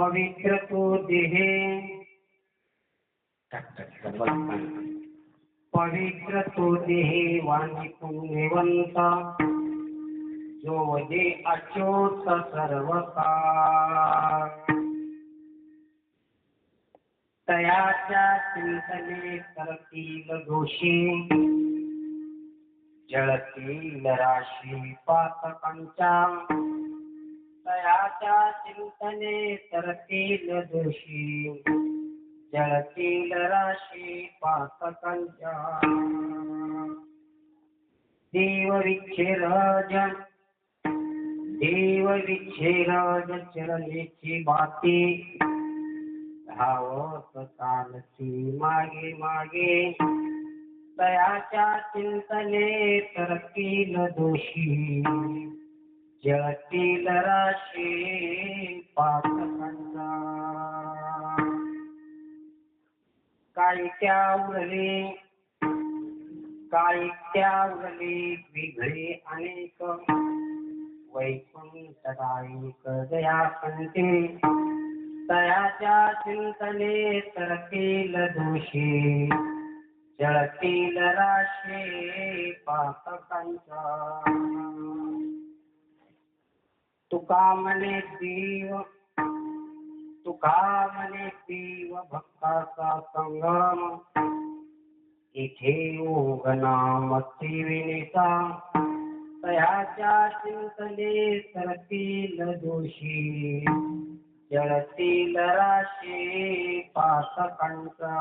पवित्र तो देहे पवित्र तो देहे वाणी पुण्यवंता जो वदे अच्युत सर्व काळ तयाच्या चिंतने करतील दोषी जळतील राशी पातकांच्या तयाच्या चिंतने करतील दोषी जळतील राशी पातकांच्या देव विच्छेरज चरलेची बाती धावत चालती मागे मागे तयाच्या चिंतने करतील दोषी जळतील राशी पातकांचा काही त्या उरले विघळे अनेक वैकुंठदायिक दयापंते तयाच्या चिंतने करतील दोषी जळतील राशी पातकांचा तुका म्हणे देव भक्ताचा संगम इथे ओघनाम विनेचा तयाच्या चिंतने करतील दोषी जळतील राशी पातकांचा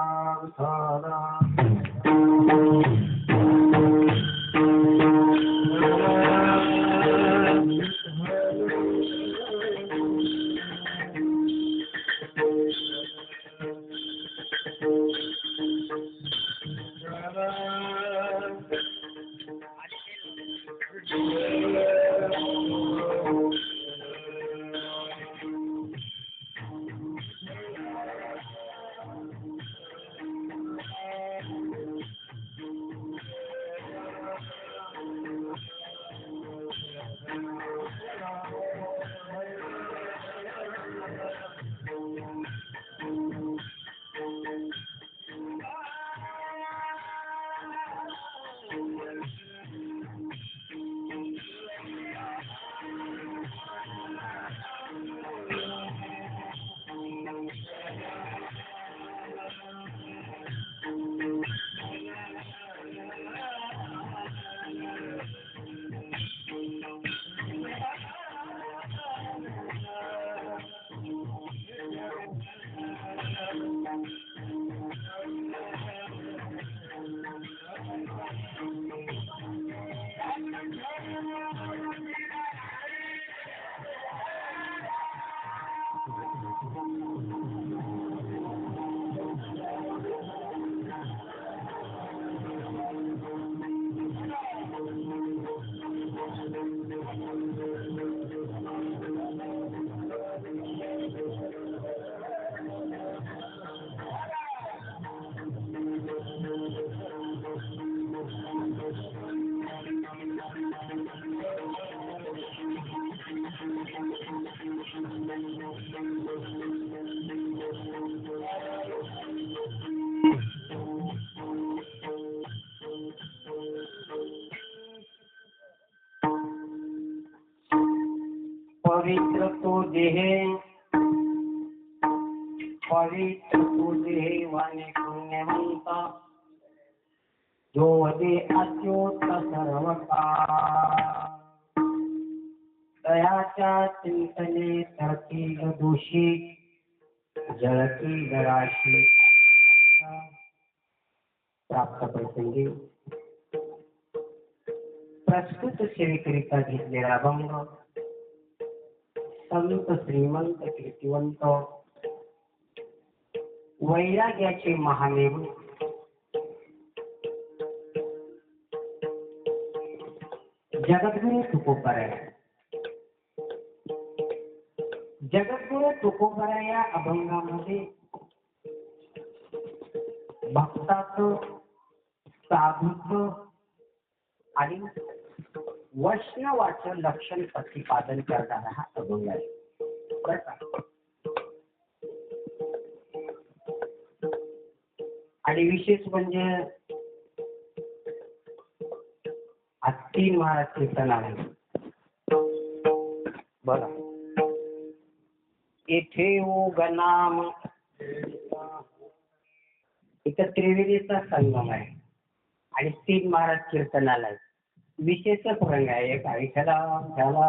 पवित्र तो देहे वाणी पुण्यवंता जो वदे अच्युत सर्व काळ तयाच्या चिंतने करतील दोषी जळतील राशी प्राप्त प्रसंगी प्रस्तुत सेवेकरिता घेतलेला अभंग संत श्रीमंत कीर्तिवंत वैराग्याचे महामेरू जगद्गुरु तुकोबराय या अभंगामध्ये भक्ताचं साधूचं आणि वैष्णवाचं लक्षण प्रतिपादन करणारा हा अभंग आहे. आणि विशेष म्हणजे आज 3 महाराज कीर्तन आहे. बघा, येथे ओगनाम इथं त्रिवेदीचा संगम आहे आणि 3 महाराज कीर्तनाला आहे. विशेषच रंग आहे. एक ऐकायला त्याला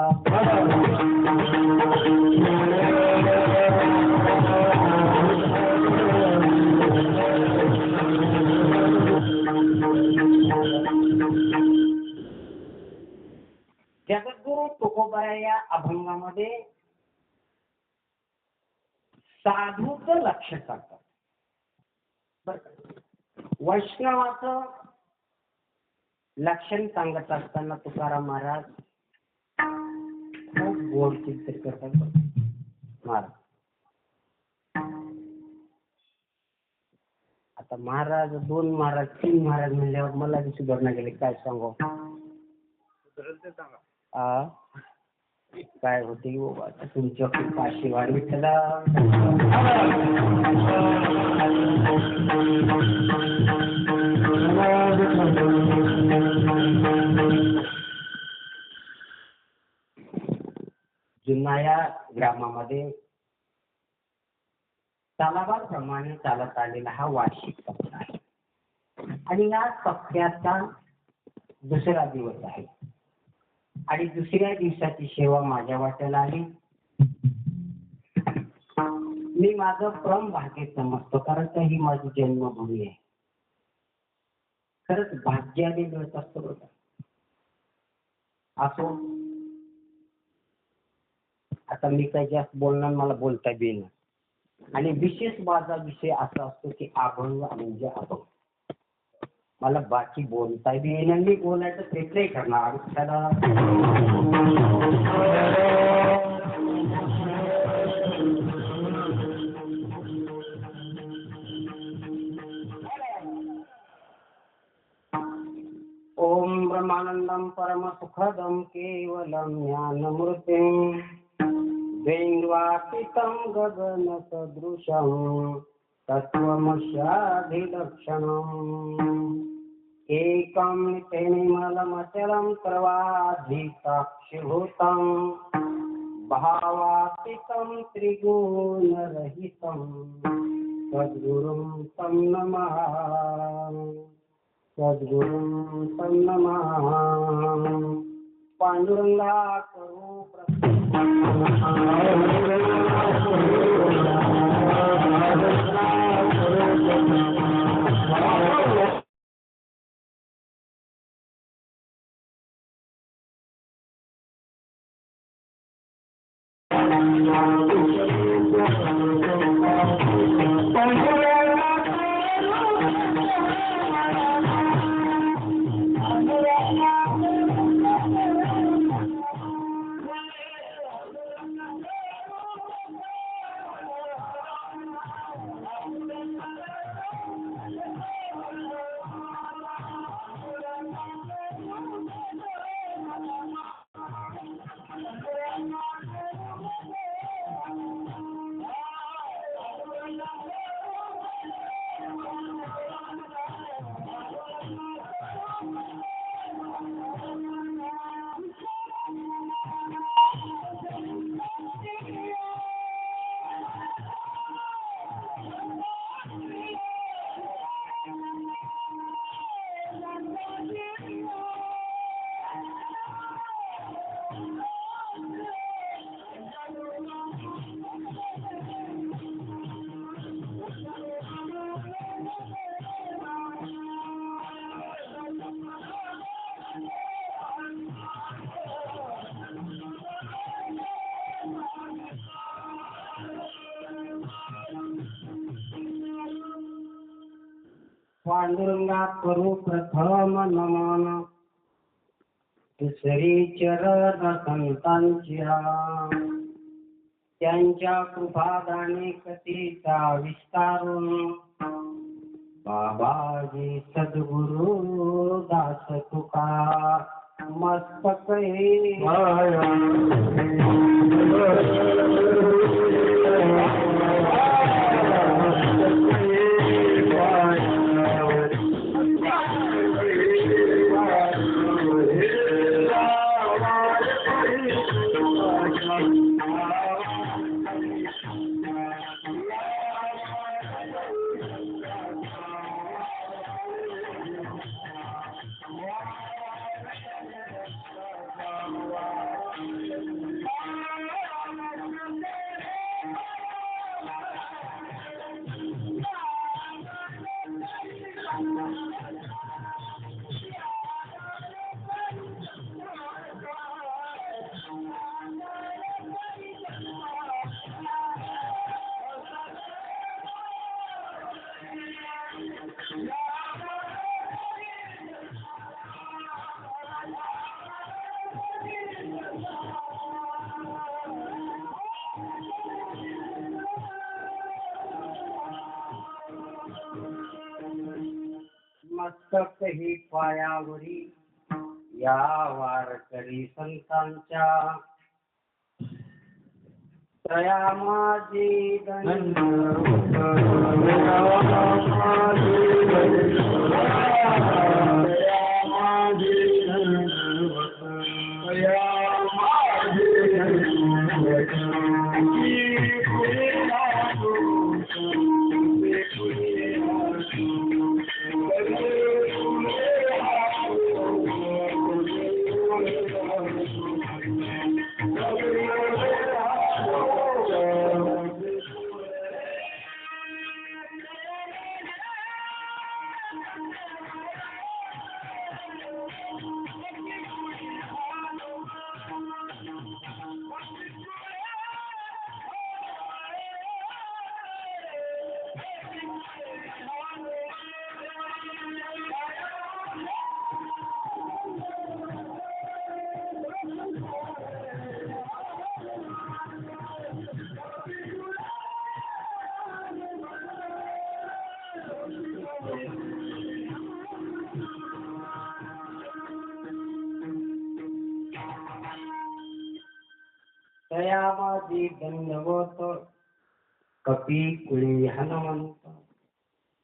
जगद्गुरु तुकोबा या अभंगामध्ये साधूचं लक्ष करतात. वैष्णवाचं लक्षण सांगत असताना तुकाराम महाराज खूप गोड चित्र करतात. महाराज आता महाराज 2 महाराज 3 महाराज म्हणल्यावर मला बी सुधारणा गेले. काय सांगू काय होते तुमच्या खूप आशीर्वाद विठ्ठला. जुन्ना या ग्रामामध्ये तलावाप्रमाणे चालत आलेला हा वार्षिक सप्ताह आहे आणि या सप्त्याचा 2रा दिवस आहे आणि 2ऱ्या दिवसाची सेवा माझ्या वाट्याला आली. मी माझं परम भाग्य समजतो, कारण ही माझी जन्मभूमी आहे. खरंच भाग्याने मिळत असतो बघा. असो, आता मी काही जास्त बोलणार, मला बोलता बी येणार. आणि विशेष माझा विषय असा असतो की अभंग म्हणजे अभंग. मला बाकी बोलता बी येणार, मी बोलायचं प्रयत्नही करणार. त्याला ओम ब्रह्मानंदम परम सुखदम केवलम ज्ञानमूर्तिं द्वैन्वातीतं गगन सदृशं तत्त्वमस्याधिलक्षणम् एकं नित्यनिर्मलमचलं सर्वाधिसाक्षिभूतं भावातीतं त्रिगुणरहितं सद्गुरुं तं नमः. सद्गुरुं तं नमः. पांडुरंगा करू पांडुरंगा करू प्रथम नमन दुसरी चरण संतांची त्यांच्या कृपादाने कथेचा विस्तारून बाबाजी सद्गुरु दास तुका मस्तक मस्तक ही पायावरी या वारकरी संतांच्या तया माझे दंडवत तया माझे दंडवत कपी कुळी हनुमंत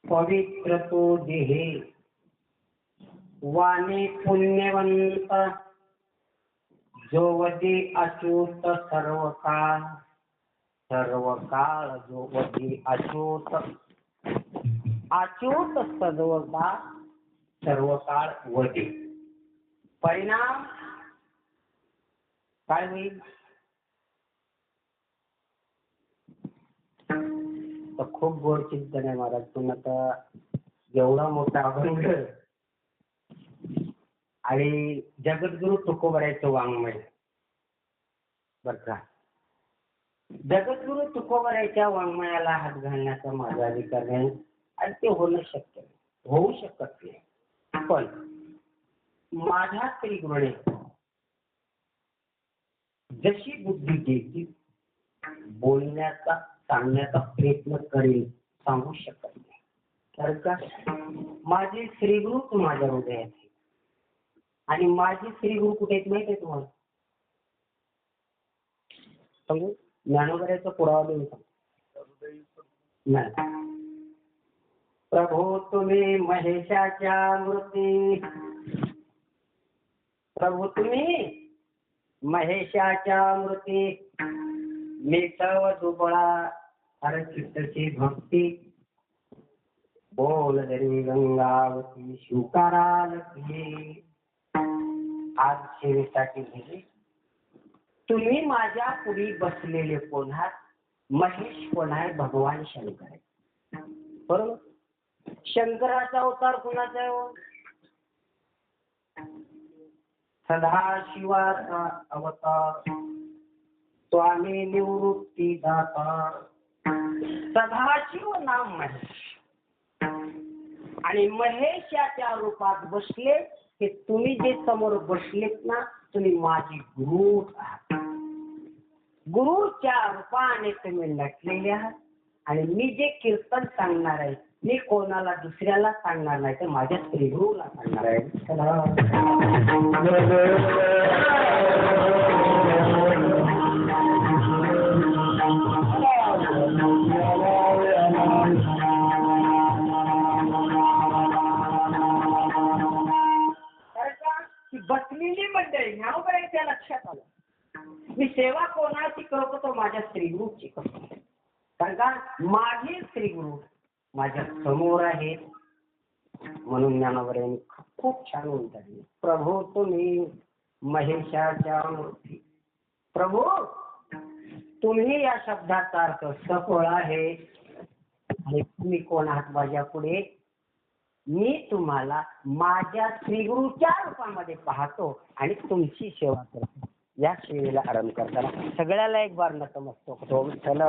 पवित्र तो देहे वाणी पुण्यवंत जो वदी अच्युत सर्व काळ जो वदी अच्युत सर्व काळ वदी परिणाम काय होईल तर खूप गोड चिंतन आहे महाराज. पण आता एवढा मोठा अभंग आणि जगद्गुरु तुकोबरायचं वाङ्मय बर का. जगद्गुरु तुकोबरायच्या वाङ्मयाला हात घालण्याचा माझा अधिकार नाही आणि ते होणं शक्य नाही, होऊ शकत नाही. पण माझ्या श्रीगुरूने जशी बुद्धी देतील बोलण्याचा सांगण्याचा प्रयत्न करेल, सांगू शकत नाही. कारण का माझे श्रीगुरूच माझ्या हृदयात आहे. आणि माझे श्रीगुरु कुठे आहेत माहिती आहे तुम्हाला? सांगू ज्ञानोबरायचा पुरावा देऊन नाही. प्रभो तुम्ही महेशाच्या मूर्ती, प्रभू तुम्ही महेशाच्या मूर्ती, मिठव दुबळा हरचितची भक्ती, बोल दरी गंगावती शिवकाराल की. आज सेवेसाठी गेले तुम्ही माझ्या पुढे बसलेले कोण आहात? महेश कोण आहे? भगवान शंकर आहे. बरोबर. शंकराचा अवतार कोणाचा आहे? सदाशिवाचा अवतार, स्वामी निवृत्ती दाता, सदाशिव नाम महेश. आणि महेशाच्या रूपात बसले की तुम्ही जे समोर बसलेत ना, तुम्ही माझे गुरु आहात. गुरुच्या रूपाने तुम्ही नटलेले आहात. आणि मी जे कीर्तन सांगणार आहे मी कोणाला दुसऱ्याला सांगणार नाही, तर माझ्या श्रीगुरूला सांगणार आहे. बसलेली मंडळी ज्ञानोबरायच्या लक्षात आलं मी सेवा कोणाची करतो तो माझ्या श्रीगुरूची करतो. कारण का माझे श्रीगुरु माझ्या समोर आहेत. म्हणून ज्ञानोबरायांनी खूप छान म्हणतात, प्रभू तुम्ही महेशाच्या मूर्ती. प्रभू तुम्ही या शब्दाचा अर्थ सफळ आहे. आणि तुम्ही कोण आहात माझ्या पुढे? मी तुम्हाला माझ्या श्रीगुरूच्या रूपामध्ये पाहतो आणि तुमची सेवा करतो. या सेवेला आरंभ करताना सगळ्याला एक बार नतमस्तक होतो. विठ्ठल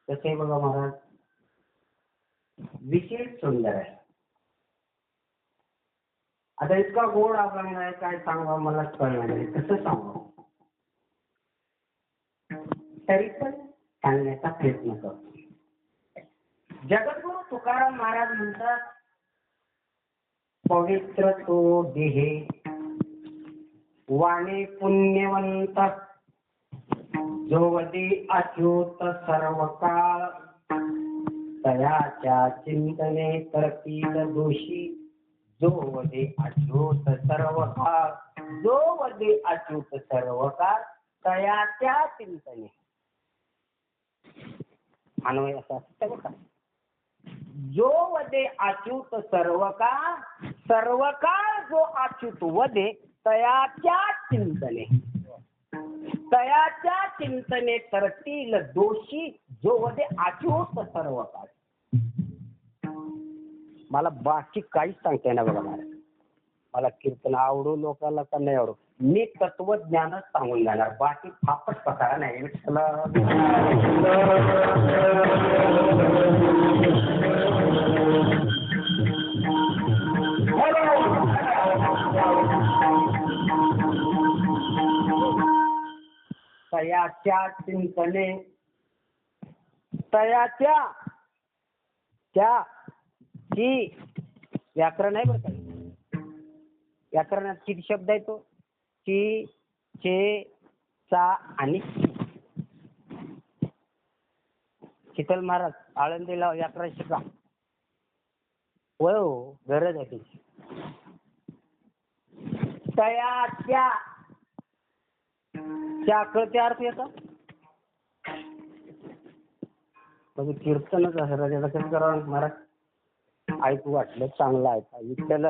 तसे बघा महाराज विशेष सुंदर आहे. आता इतका गोड अभंग आहे, काय सांगा मलाच कळणार नाही, कसं सांगा. तरी पण सांगण्याचा प्रयत्न करतो. जगद्गुरु तुकाराम महाराज म्हणतात, पवित्र तो देहे वाणी पुण्यवंत, जो वदी अच्युत सर्व काळ, तयाच्या चिंतने करतील दोषी, जो वदे अच्युत सर्व काळ, जो वदे अच्युत सर्व काळ, तयाच्या चिंतने. अन्वय असा असतं बघा. जो वदे अच्युत सर्व काळ जो अच्युत वदे, तयाच्या चिंतने. तयाच्या चिंतने करतील दोषी, जो वदे अच्युत सर्व काळ. मला बाकी काहीच सांगता येणार बघा महाराज. मला कीर्तन आवडो लोकांना का नाही आवडो, मी तत्वज्ञानच सांगून जाणार, बाकी फापट पसारा नाही. तयाच्या चिंतने, तयाच्या त्या की व्याकरण आहे बरं का. व्याकरणात किती शब्द आहे तो? की, चे, चा आणि शीतल महाराज आळंदीला व्याकरण शिका. हो, गरज आहे त्याची. तयाच्या च्या कळते अर्थ येतात. म्हणजे कीर्तनच असं त्याला कसं करावं महाराज. ऐकू वाटलं चांगलं ऐका. विठ्ठल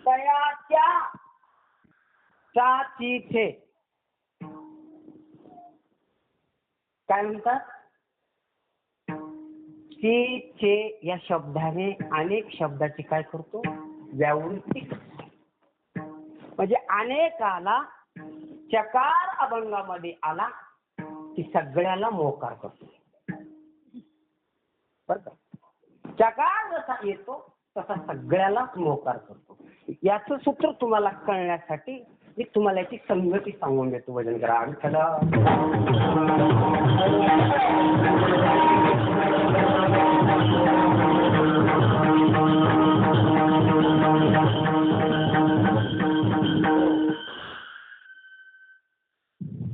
तयाच्या चा ची थे काय म्हणतात? ची चे या शब्दाने अनेक शब्दाची काय करतो? व्यावृत्ती करतो. म्हणजे अनेकाला चकार अभंगामध्ये आला की सगळ्याला मोकार करतो. बर का? चकार जसा येतो तसा सगळ्यालाच मोकार करतो. याचं सूत्र तुम्हाला कळण्यासाठी मी तुम्हाला याची संगती सांगून देतो. वजन करा विठ्ठला.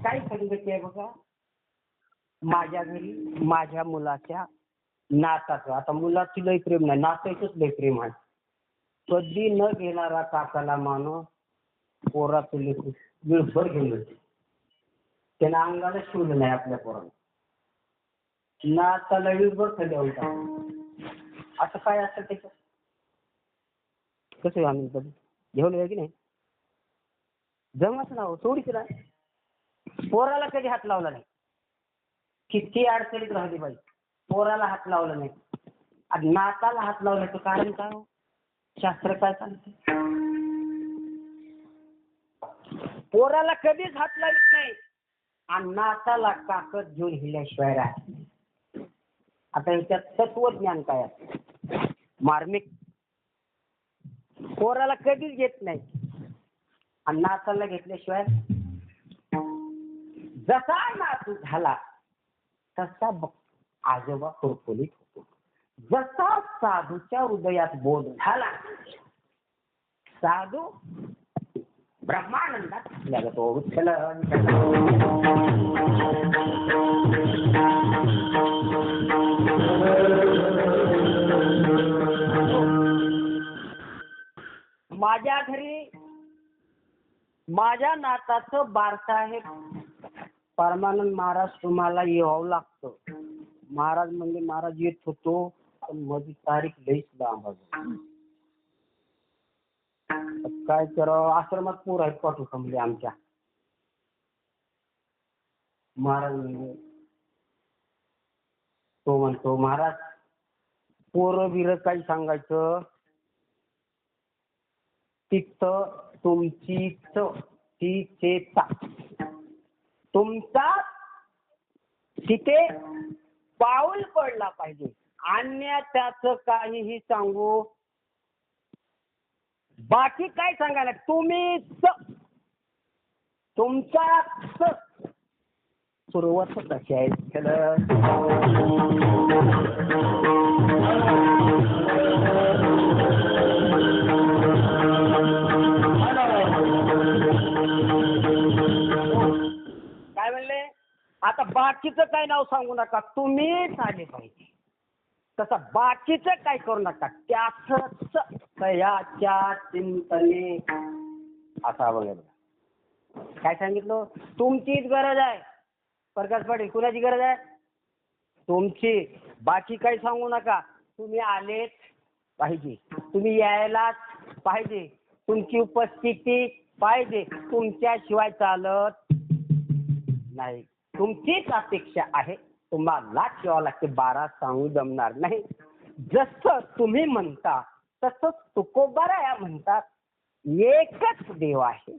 काय संगती आहे बघा. माझ्या घरी माझ्या मुलाच्या नाताचं, आता मुलाची लय प्रेम नाही, नाताचंच लय प्रेम आहे. कधी न घेणारा काकाला मानो पोराचं लेकरू विळभर घेऊन त्यानं अंगाला शिवलं नाही आपल्या पोराला. नाताला विळभर खाली होता. असं काय असतं त्याच्यात? कसं आम्ही कधी घेऊन की नाही जमत ना, थोडीच ना. पोराला कधी हात लावला नाही. किती अडचणीत राहिली बाई, पोराला हात लावला नाही. आणि नाताला हात लावण्याचं कारण काय हो? शास्त्र काय सांगते? पोराला कधीच हात लावत नाही आणि नाताला काकत घेऊन हिल्याशिवाय राहत नाही. आता ह्याच्यात तत्वज्ञान काय आहे? मार्मिक. पोराला कधीच घेत नाही आणि नाताला घेतल्याशिवाय. जसा नातू झाला तसा आजोबा कुरकुलीत होतो. जसा साधूच्या हृदयात बोध झाला साधू ब्रह्मानंदात लागतो. विठ्ठल माझ्या घरी माझ्या नाताचं बारसाहेब परमानंद महाराज तुम्हाला यावं लागतं. महाराज म्हणजे महाराज येत होतो पण माझी तारीख लईच लांब. काय करावं, आश्रमात पोर आहेत पाठवू का म्हणजे आमच्या. महाराज म्हणजे तो म्हणतो महाराज पोरं बिर काही सांगायचं तिथं तुमची ती चे ता तुमचा तिथे पाऊल पडला पाहिजे. अन्यथाचं काहीही सांगू, बाकी काय सांगायला, तुम्हीच तुमचाच सुरुवात कशी आहे काय म्हणले. आता बाकीचं काय नाव सांगू नका, तुम्हीच आले पाहिजे. तसं बाकीचं काय करू नका, त्याच तयाच्या चिंतने असा वगैरे. काय सांगितलं, तुमचीच गरज आहे. प्रकाश पाटील, कुणाची गरज आहे, तुमची. बाकी काही सांगू नका, तुम्ही आलेच पाहिजे, तुम्ही यायलाच पाहिजे, तुमची उपस्थिती पाहिजे. तुमच्याशिवाय चालत नाही. तुमचीच अपेक्षा आहे, तुम्हाला ठेवावं लागते. 12 सांगू जमणार नाही. जसं तुम्ही म्हणता तसंच तुकोबाराया म्हणतात, एकच देव आहे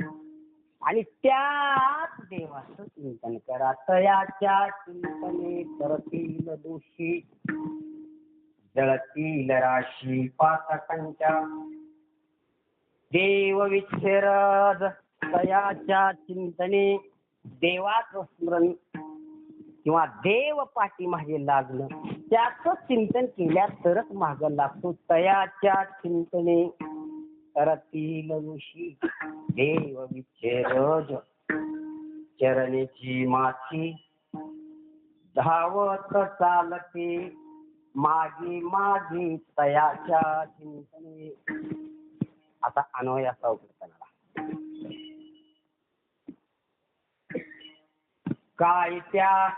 आणि त्याच देवाचं चिंतन करा. तयाच्या चिंतने करतील दोषी, जळतील राशी पातकांच्या. देव विच्छेद तयाच्या चिंतने, देवाचं स्मरण किंवा देव पाठी मागे लागणं, त्याचं चिंतन केल्या तरच मागं लागतो. तयाच्या चिंतने करतील ऋषी, देव विच्छेद चरणीची माती, धावत चालते मागे मागे तयाच्या चिंतने. आता अन्वय असा उपयोग. काय त्या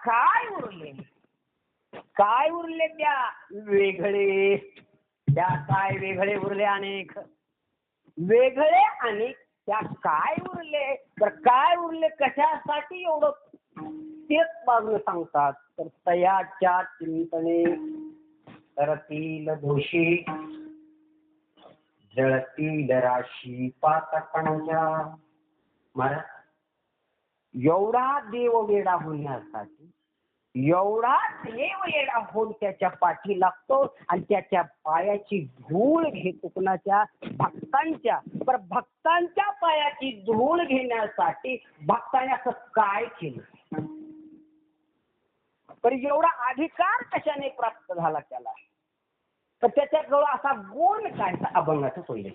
काय उरले, काय उरले त्या वेगळे, त्या काय वेगळे उरले, अनेक वेगळे अनेक त्या काय उरले. तर काय उरले कशासाठी एवढं, तेच बाजूला सांगतात. तर तयाच्या चिंतने करतील दोषी, जळतील राशी पातकांच्या. महाराज, एवढा देव वेडा होण्यासाठी, एवढा देव वेडा होऊन त्याच्या पाठी लागतो आणि त्याच्या पायाची धूळ घेतो. कुणाच्या, भक्तांच्या. पर भक्तांच्या पायाची धूळ घेण्यासाठी भक्ताने असं काय केलं, तर एवढा अधिकार कशाने प्राप्त झाला त्याला, तर त्याच्याजवळ असा गुण काय, अभंगाचं पहिले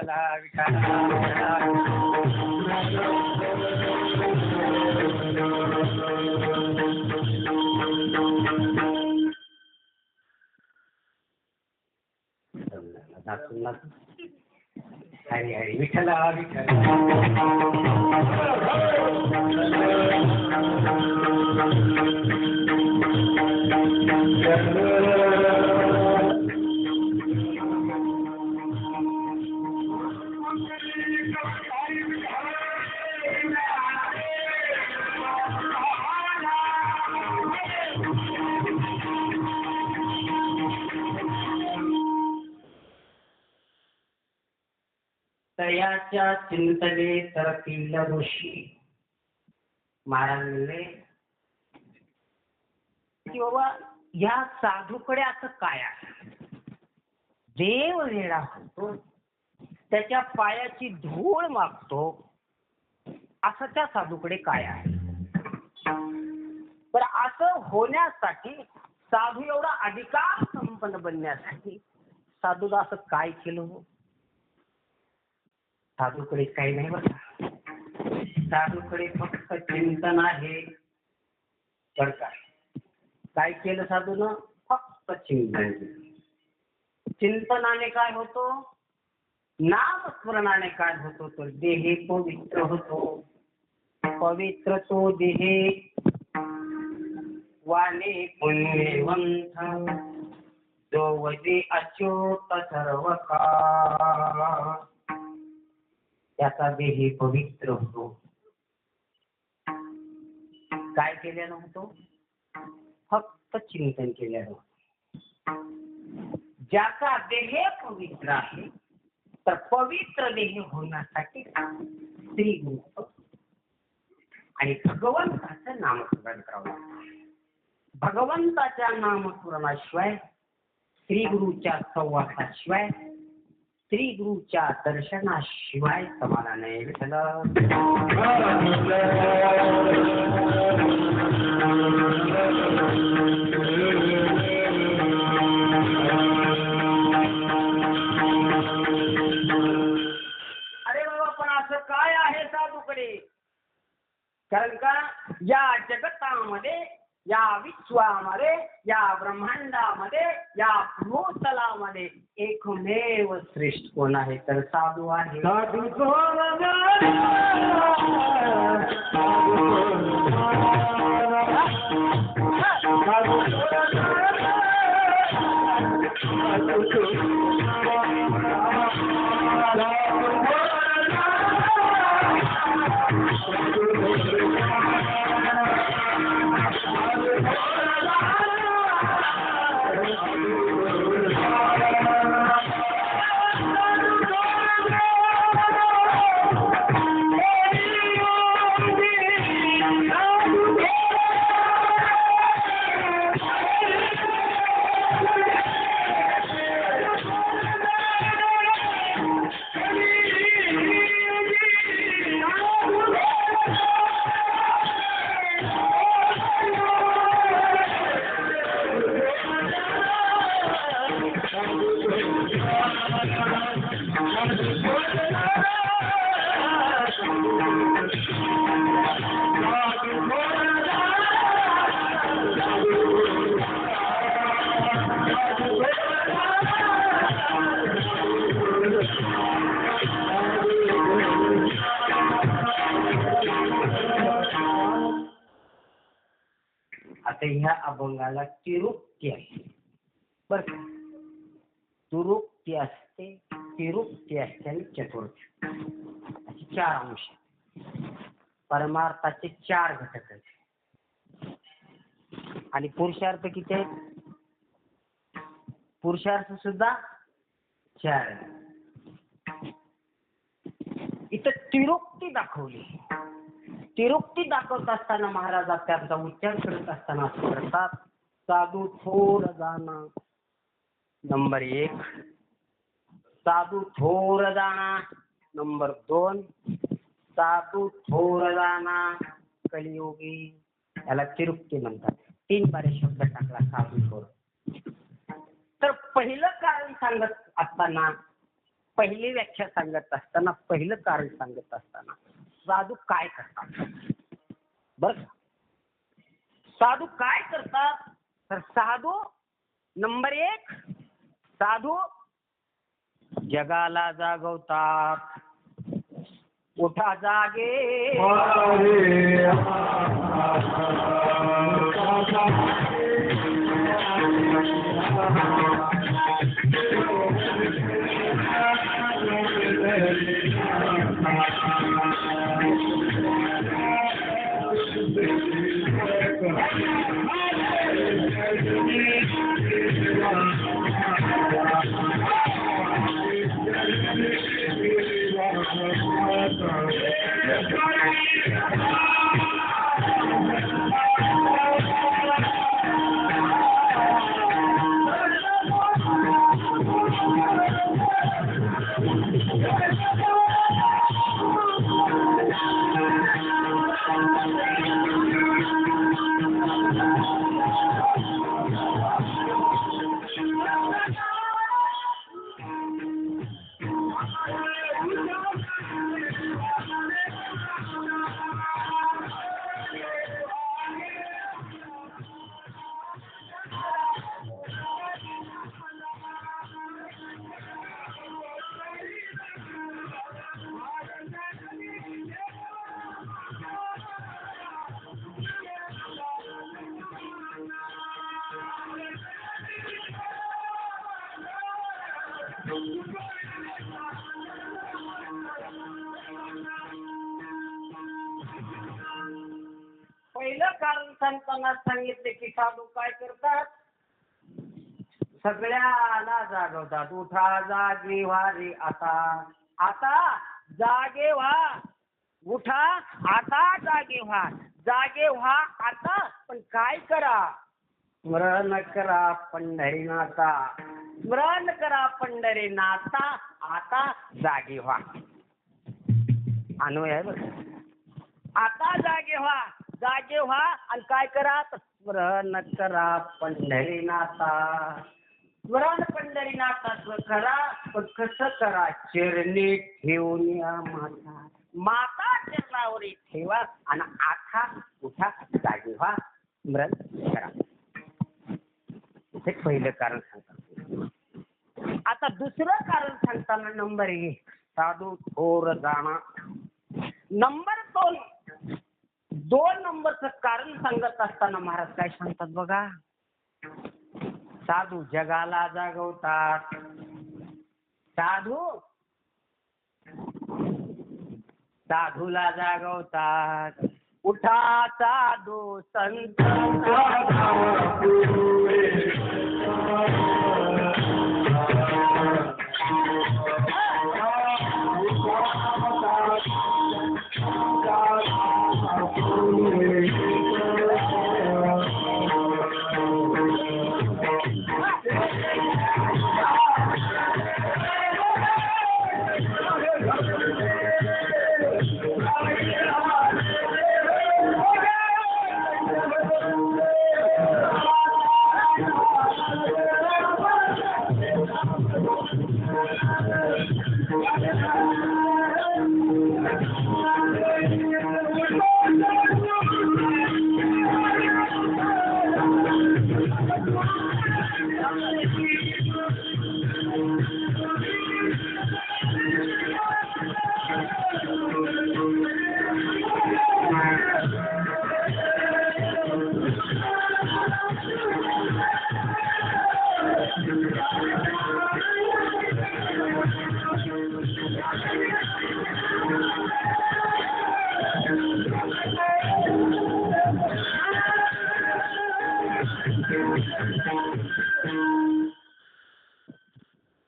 विठ्ठला विठ्ठला हरी हरी विठ्ठला विठ्ठला तयाच्या चिंतले तरतील ऋषी महाराज म्हणले की बाबा या साधूकडे असं काय आहे. देव वेडा होतो त्याच्या पायाची धूळ मागतो असं त्या साधूकडे काय आहे. तर असं होण्यासाठी साधू एवढा अधिकार संपन्न बनण्यासाठी साधूला असं काय केलं हो. साधूकडे काही नाही बघा. साधूकडे फक्त चिंतन आहे बरं का. काय केलं साधूनं फक्त चिंतन. चिंतनाने काय होतो नामस्मरणाने काय होतो तर देहे पवित्र होतो. पवित्र तो देहे वाणे पुण्यवंत जो वजे अच्युत सर्व का त्याचा देह पवित्र होतो. काय केल्यानं होतो फक्त चिंतन केल्यानं. ज्याचा देह पवित्र आहे तर पवित्र देह होण्यासाठी श्री गुरु आणि भगवंताचं नामस्मरण करावं. भगवंताच्या नामस्मरणाशिवाय श्री गुरुच्या संवादाशिवाय श्री गुरुच्या दर्शनाशिवाय समाधान नाही. विठ्ठला अरे बाबा पण असं काय आहे साधूकडे. कारण का या जगतामध्ये या विश्वामध्ये या ब्रह्मांडामध्ये या भूतलामध्ये एकमेव श्रेष्ठ कोण आहे तर साधू आहे. साधू आता ह्या अभंगाला तिरुक्ती आहे बर. तुरुक्ती असते तिरुक्ती असते आणि चतुर्थी अशी 4 अंश. परमार्थाचे 4 घटक आहेत आणि पुरुषार्थ किती आहेत. पुरुषार्थ सुद्धा 4 आहेत. इथं तिरुक्ती दाखवली. तिरुक्ती दाखवत असताना महाराज त्यांचा उच्चार करत असताना असं करतात. साधू थोर जाना नंबर 1, साधू थोर जाना नंबर 2, साधू थोर जाना कलियुगी. याला तिरुक्ती म्हणतात. 3 बारे शब्द टाकला साधू थोर. तर पहिलं कारण सांगत असताना पहिली व्याख्या सांगत असताना, पहिलं कारण सांगत असताना साधू काय करतात बर का? साधू काय करतात तर साधू नंबर 1, साधू जगाला जागवतात. उठा जागे पहिलं कारण सांगताना सांगितले की साधू काय करतात, सगळ्याला जागवतात. उठा जागे व्हा रे आता, आता जागे व्हा. उठा आता जागे व्हा, जागे व्हा आता. पण काय करा, स्मरण करा पंढरीनाथा, स्मरण करा पंढरीनाथा, आता जागे व्हा. अन्वय आहे बरं. आता जागे व्हा, जागे व्हा आणि काय करा, स्मरण करा पंढरीनाथा. स्मरण पंढरीनाथाचं करा, पण कसं करा, चरणी ठेवून या माता, माता चरणावर ठेवा आणि आता उठा जागे व्हा, स्मरण करा. हे पहिलं कारण सांगतात. आता दुसरं कारण सांगताना नंबर 1 साधू थोर जाणा. नंबर 2 नंबरचं कारण सांगत असताना महाराज काय सांगतात बघा, साधू जगाला जागवतात. साधूला जागवतात. उठा साधू संत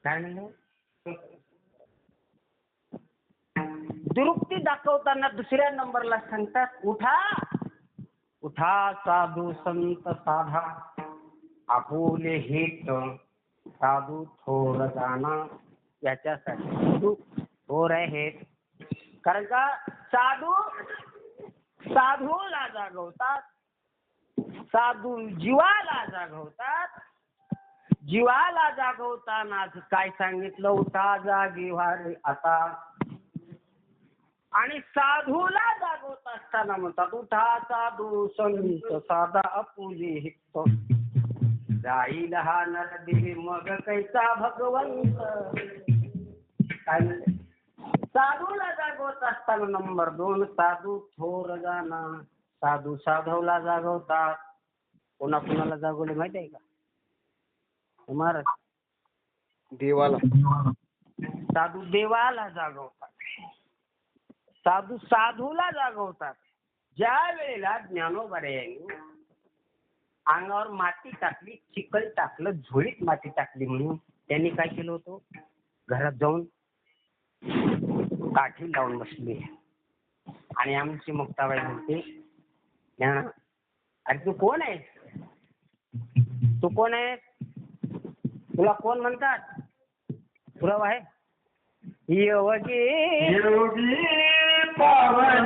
काय म्हणलं, दुरुक्ती दाखवताना दुसऱ्या नंबरला सांगतात, उठा उठा साधू संत साधा, आपुले हित साधू थोर जाणा. याच्यासाठी थोर आहेत, कारण का साधूला जागवतात, साधू जीवाला जागवतात. जीवाला जागवताना काय सांगितलं, उठा जागी व्हा रे आता. आणि साधूला जागवत असताना म्हणतात, उठा साधू संत साधा अपुजी हित, जाईल हा नरदेह मग कैसा भगवंत. काय म्हणते, साधूला जागवत असताना नंबर 2 साधू थोर जाना. साधू साधवला जागवतात. कोणाला जागवले माहिती आहे का महाराज? देवाला. साधू देवाला जागवतात. साधू साधूला जागवतात. ज्या वेळेला ज्ञानोबरायांनी अंगावर माती टाकली, चिखल टाकलं, झोळीत माती टाकली म्हणून त्यांनी काय केलं होतं, घरात जाऊन काठी लावून बसली. आणि आमची मुक्ताबाई म्हणते, अरे तू कोण आहे, तू कोण आहे, तुला कोण म्हणतात, तुला आहे योगी योगी पावन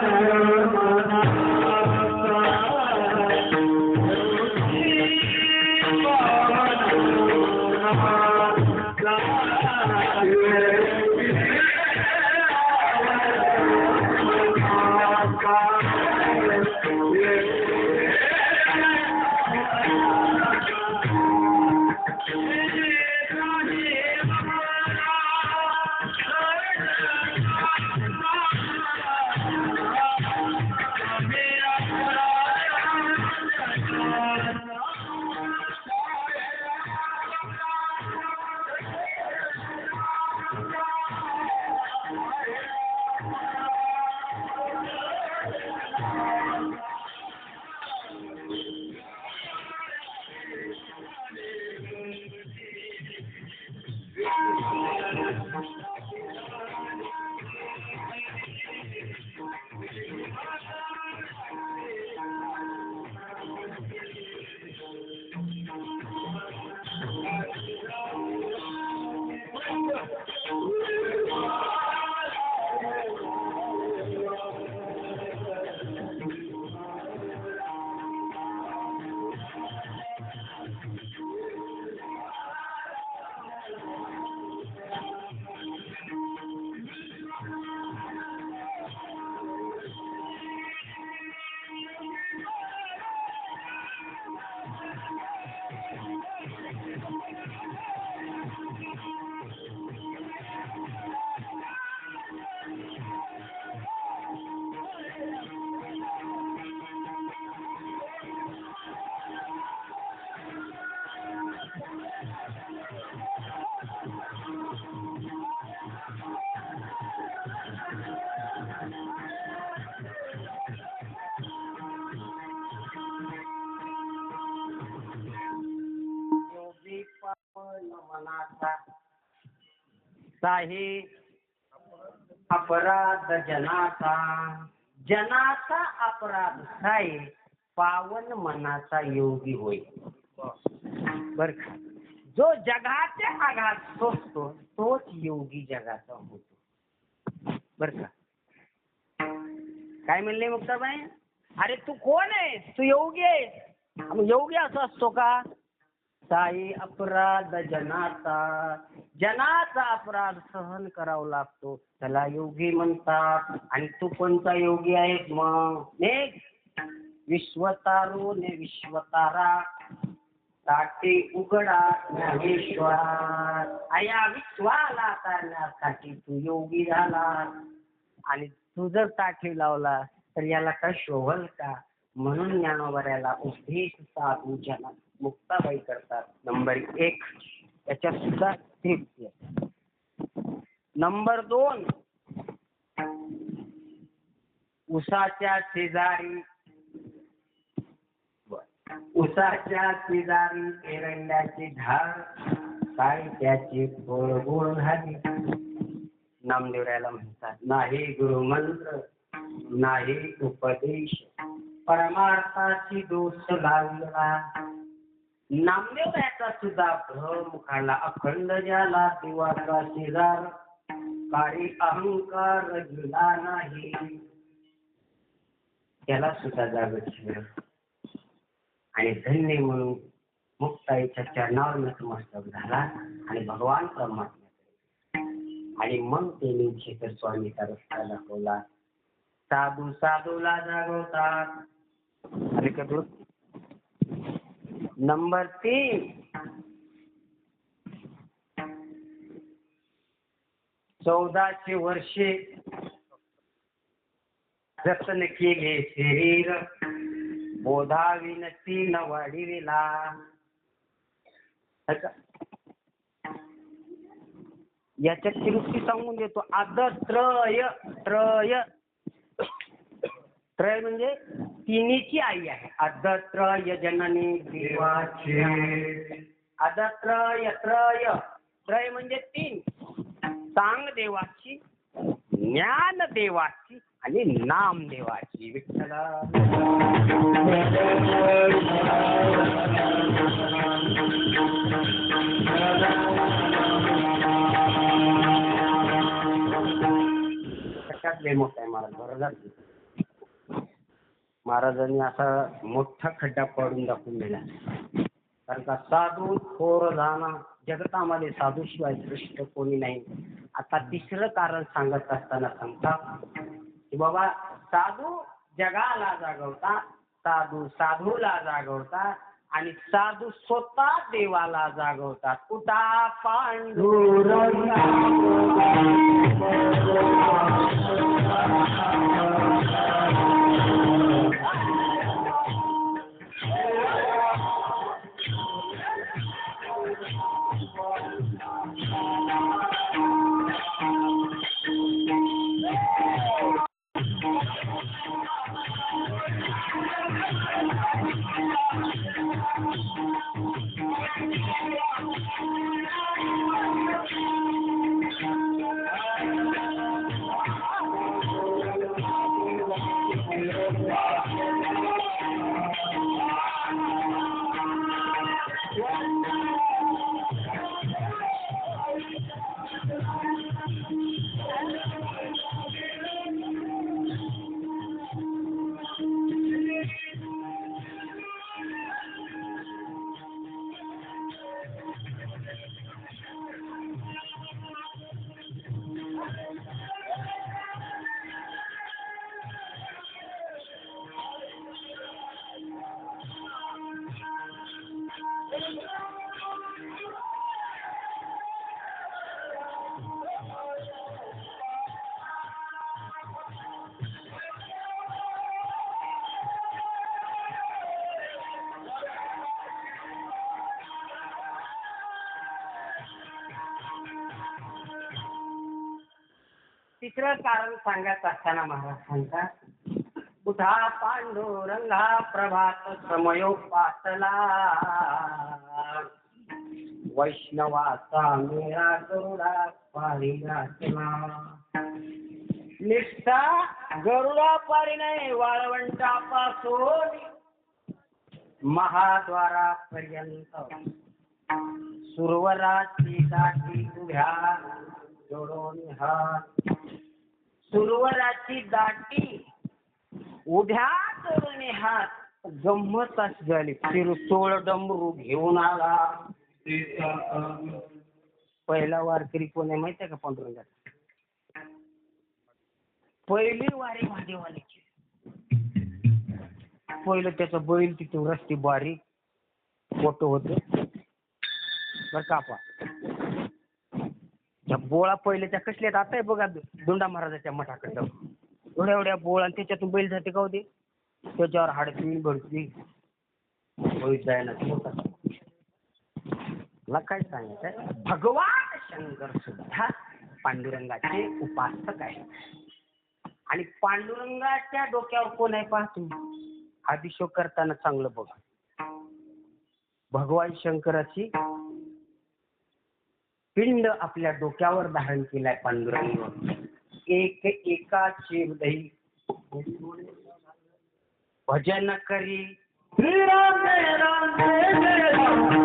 मनाचा साही अपराध जनाचा. जनाचा अपराध साही पावन मनाचा योगी होय. बर का, जो जगाचे आघात सोसतो तोच योगी जगाचा होतो. बर का, काय म्हणले मुक्ताबाई, अरे तू कोण आहे, तू योगी आहे. योगी असं असतो का, साई अपराध जनाचा, जनाचा अपराध सहन करावा लागतो त्याला योगी म्हणतात. आणि तू कोणता योगी आहेस मग, विश्वतारो ने विश्वतारा साठी उघडा ज्ञानेश्वर. या विश्वाला करण्यासाठी तू योगी झाला. आणि तू जर ताठी लावला तर याला काय शोभल का. म्हणून ज्ञानोबऱ्याला उपदेश साधू जना मुक्ताबाई करतात. नंबर 1 त्याच्यात सुद्धा तृप्ती आहे. नंबर 2 उसाच्या शेजारी, उसाच्या शेजारी एरंडाची झाड, काय त्याची फळ गोड झाली. नामदेवरायाला म्हणतात, नाही गुरुमंत्र नाही उपदेश, परमार्थाची दोष लागला. नामदेवरायाचा सुद्धा भ्रम खाला. अखंड ज्याला देवाचा शेजार, काही अहंकार गेला नाही, त्याला सुद्धा जागत. आणि धन्य म्हणून मग ताईच्या चरणावर नतमस्तक झाला आणि भगवान परमात्म्याकडे, आणि मग त्यांनी शेखर स्वामीचा रस्ता दाखवला. साधू साधूला जागवतात. अरे कदू नंबर 3, 1400 वर्षे जतन केले शरीर, बोधाविनती न वाढविला. याच्यात तिरुक्ती सांगून देतो. आदत्रय त्रय त्रय म्हणजे तिन्हीची आई आहे. आदत्रय जननी देवाची, आदत्रय त्रय त्रय म्हणजे 3. सांग देवाची, ज्ञान देवाची आणि नाम देवाची. विठ्ठला कशात लय मोठा आहे महाराज. बरोबर महाराजांनी असा मोठा खड्डा पाडून दाखवून दिला. कारण का साधू थोर जाणा जगतामध्ये साधूशिवाय श्रेष्ठ कोणी नाही. आता 3रं कारण सांगत असताना सांगतात की बाबा साधू जगाला जागवता, साधू साधूला जागवता आणि साधू स्वतः देवाला जागवतात. कुठा पांडुरंगा तिसरं कारण सांगत असताना महाराज सांगतात कुठा पांडुरंगा प्रभात समयोपासला, वैष्णवाचा मेळा गरुडा पारी घातला. निष्ठा गरुडा पारी नाही वाळवंटापासून महाद्वारापर्यंत सुरवराची दाटी उभ्या जोडून हात, सुरवराची दाटी उभ्या जोडून हात. गंमत अशी झाली. तिरसोळ डमरू घेऊन आला. पहिला वारकरी कोण आहे माहिती आहे का पांडुरंगाचा? पहिली वारी महादेवाची. पहिलं त्याचा बैल तिथे रस्ते बारीक फोटो होते बर कापा. त्या बोळा पहिले त्या कसल्यात आता आहे बघा दोंडा महाराजाच्या मठाकडे एवढ्या एवढ्या बोळा आणि त्याच्यातून बैल जाते का होते त्याच्यावर हाडती भरती होईल जायला. मला काय सांगायचं भगवान शंकर सुद्धा पांडुरंगाचे उपासक आहे. आणि पांडुरंगाच्या डोक्यावर कोण आहे पाहतो अभिषेक करताना चांगलं बघा. भगवान शंकराची पिंड आपल्या डोक्यावर धारण केलाय पांडुरंग. एकाचे हृदय भजन करी श्रीराम जय राम जय जय राम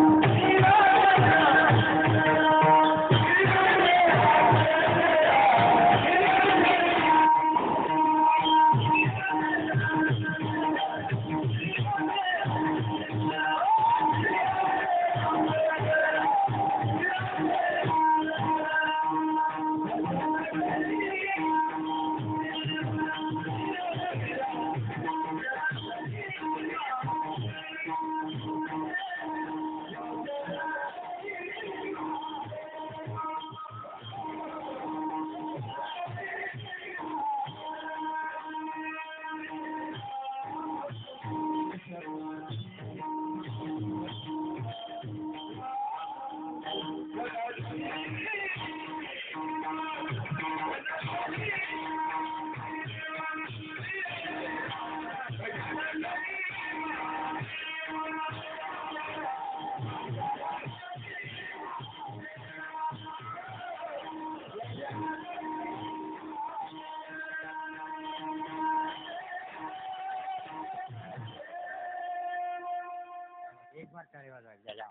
एक बार टाळी वाजवायच्या.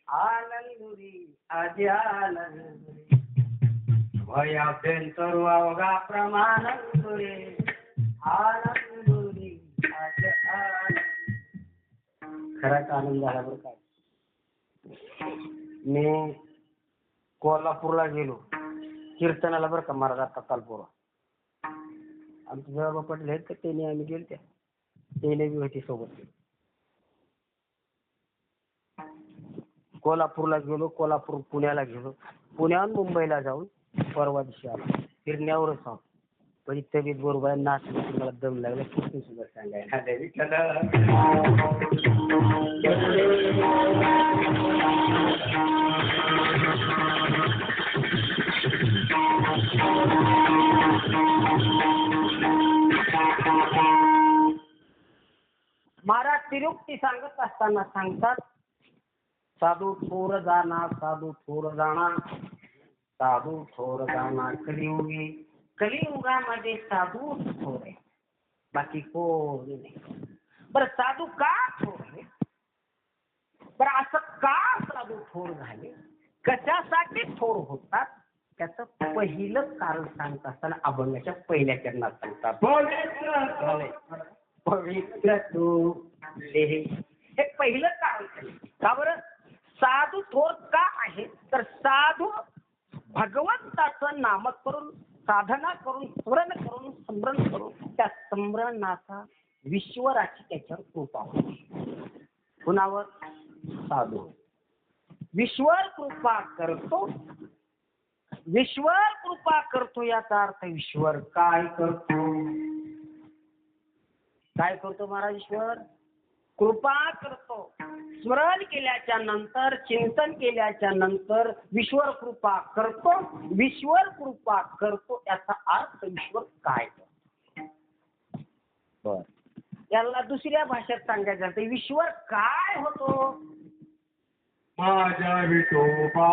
आनंदुरी आजी आनंदुरी भयाभ्यंतर अवघा प्रमानंदुरी आनंदुरी आजी आनंद. खराच आनंद झाला बरं काय. मी कोल्हापूरला गेलो कीर्तनाला बरं का महाराज आता कालपूर आमचे जवळ पडले आहेत का त्याने आम्ही गेलो त्याने बी होती सोबत. कोल्हापूरला गेलो कोल्हापूर पुण्याला गेलो पुण्याहून मुंबईला जाऊन परवा दिवशी आलो फिरण्यावरच आहोत. पण तब्येत बरोबर आहे नाचण्याची मला दम लागला किती सुद्धा सांगायला. महाराज तिरुक्ती सांगत असताना सांगतात साधू थोर जाणार साधू थोर जाणार साधू थोर जाणार कलियुगी कलियुगामध्ये साधू थोर आहे बाकी कोणी नाही. बरं साधू का थोर आहे. बरं असं का साधू थोर झाले कशासाठी थोर होतात त्याचं पहिलं कारण सांगत असताना अभंगाच्या पहिल्या चरणात सांगतात पवित्र तू हे पहिलं कारण. का बरं साधू थोर का आहे तर साधू भगवंताचं नामक करून साधना करून स्मरण करून त्या स्मरणाचा विश्वराची त्याच्यावर कृपा होती. कुणावर साधू विश्वर कृपा करतो. विश्वर कृपा करतो याचा अर्थ ईश्वर काय करतो. काय करतो महाराज ईश्वर कृपा करतो. स्मरण केल्याच्या नंतर चिंतन केल्याच्या नंतर ईश्वर कृपा करतो. ईश्वर कृपा करतो याचा अर्थ ईश्वर काय करतो. बर याला दुसऱ्या भाषेत सांगायचं तर ईश्वर काय होतो. माझ्या विठोबा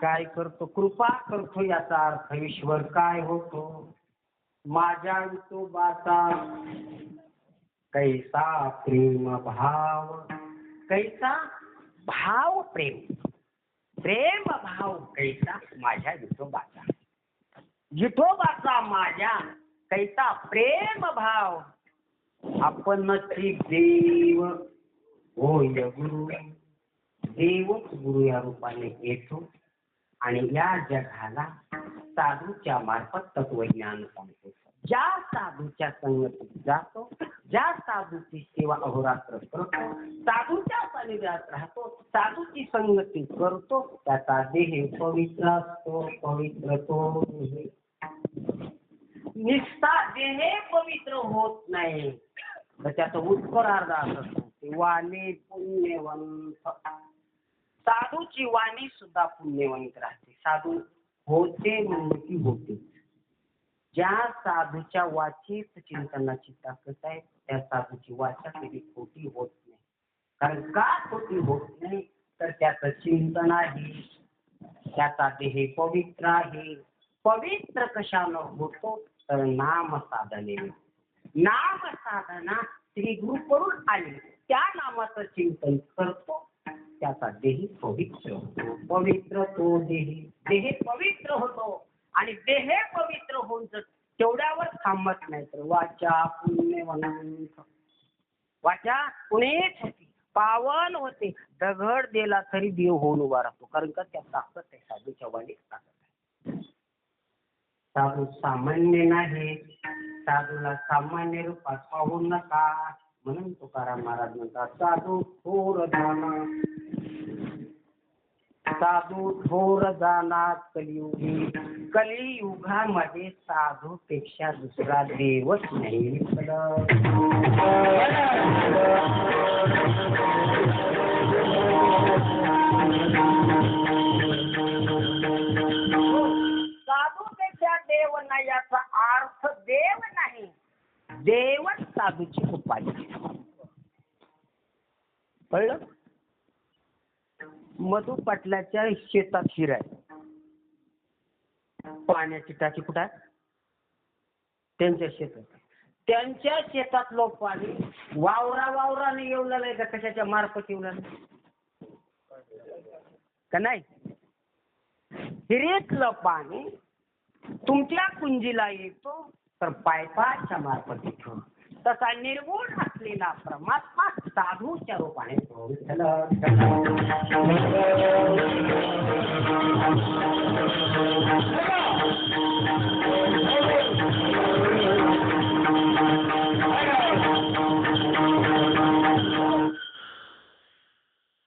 काय करतो कृपा करतो याचा अर्थ ईश्वर काय होतो. माझ्या विठोबाचा कैसा प्रेम भाव कैसा भाव प्रेम प्रेम भाव कैसा माझ्या विठोबाचा विठोबाचा माझ्या कैसा प्रेम भाव. आपणची देव होय गुरु देवच गुरु या रूपाने येतो आणि या जगाला साधूच्या मार्फत तत्वज्ञान सांगतो. ज्या साधूच्या संगतीत जातो, ज्या साधूची सेवा अहोरात्र करतो, साधूच्या सानिध्यात राहतो, साधूची संगती करतो, त्याचा देह पवित्र असतो. पवित्र तो देह. निष्ठा देह पवित्र होत नाही तर त्याचा उत्तरार्ध असतो ते वाणी पुण्यवंत. साधूची वाणी सुद्धा पुण्यवंत राहते. साधू होते म्हणून की होते. ज्या साधूच्या वाचेत चिंतनाची ताकद आहे त्या साधूची वाचा कधी खोटी होत नाही. कारण का खोटी होत नाही तर त्याचं चिंतन आहे, त्याचा देह पवित्र आहे. पवित्र कशानं होतो तर नाम साधनेने. नाम साधना श्री गुरुकडून आली त्या नामाचं चिंतन करतो त्याचा देह पवित्र होतो. पवित्र तो देह. देह पवित्र होतो आणि देह पवित्र होऊन जर तेवढ्यावर थांबत नाही तर वाचा पुण्यवंत. वाचा पुणेच होती, पावन होते. दगड दिला तरी देव होऊन उभा राहतो. कारण का त्या ताकद आहे, साधूच्या वाणीत ताकद आहे. साधू सामान्य नाही. साधूला सामान्य रूपात पाहू नका म्हणून तुकाराम महाराज म्हणतात साधू थोर जाना. साधू थोर जाना कलियुगी. कलियुगामध्ये साधू पेक्षा दुसरा देवच नाही. साधू पेक्षा देव नाही याचा अर्थ देव नाही, देवच साधूची उपाधी. कळलं? मधु पाटलाच्या शेतात शिराय पाण्याची टाकी कुठं आहे? त्यांच्या शेतात. त्यांच्या शेतात लोक पाणी वावराने येऊ लागले का कशाच्या मार्फत येऊ लागले का नाही? हिरेतलं पाणी तुमच्या कुंजीला येतो तर पायपाच्या मार्फत येतो. तसा निर्गुण असलेला परमात्मा साधूच्या रूपाने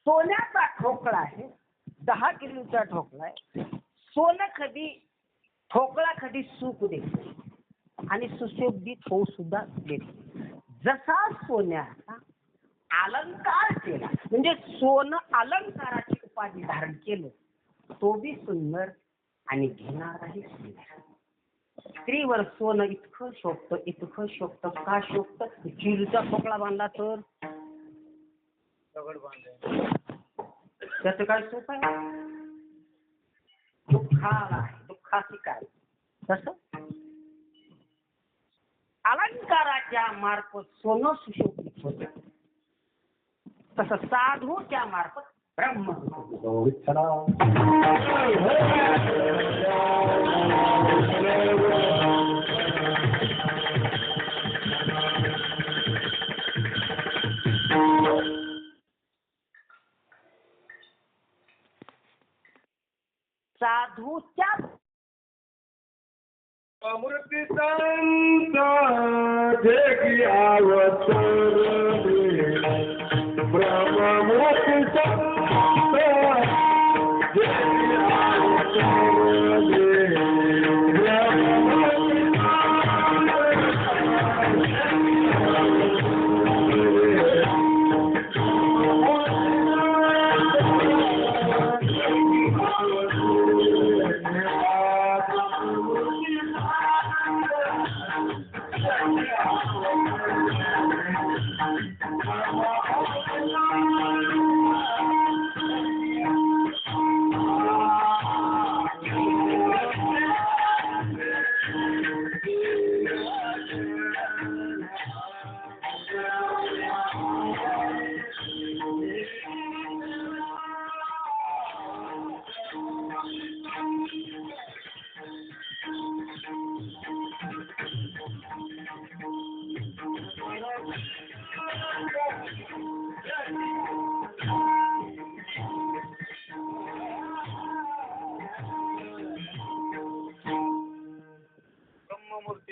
सोन्याचा ठोकळा आहे, 10 किलोचा ठोकळा आहे. सोनं कधी ठोकळा कधी सुख देतो आणि सुशोभित होऊ सुद्धा देतो. जसा सोन्याचा अलंकार केला म्हणजे सोनं अलंकाराची उपाधी धारण केलं तो बी सुंदर आणि घेणाराही सुंदर. स्त्रीवर सोनं इतकं शोभतं, इतकं शोभतं. का शोभतं? चिरूचा ठोकळा बांधला तर त्याचं काय सुख आहे? दुःखाला आहे, दुःखाची काय. तसं अलंकाराच्या मार्फत सोनं सुशोभित होत तसं साधूच्या मार्फत ब्रह्म. साधूच्या अमृती संत देखी अवसर ब्रह्ममूर्ती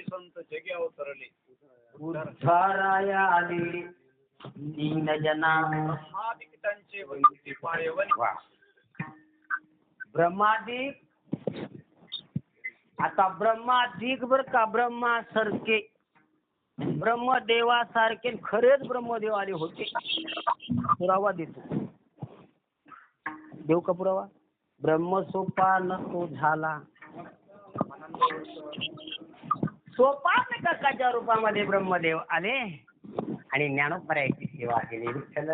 संत देखी उद्धाराया आले दीन जना. वा. ब्रह्मादिक. आता ब्रह्मादिक बर का, ब्रह्मासारखे ब्रह्मदेवासारखे खरेच ब्रह्मदेव आले होते. पुरावा देतो. देव का पुरावा? ब्रह्मसोपान तो झाला. सोपान काकाच्या रूपामध्ये ब्रह्मदेव आले आणि ज्ञानोपरायाची सेवा केली. विठ्ठल.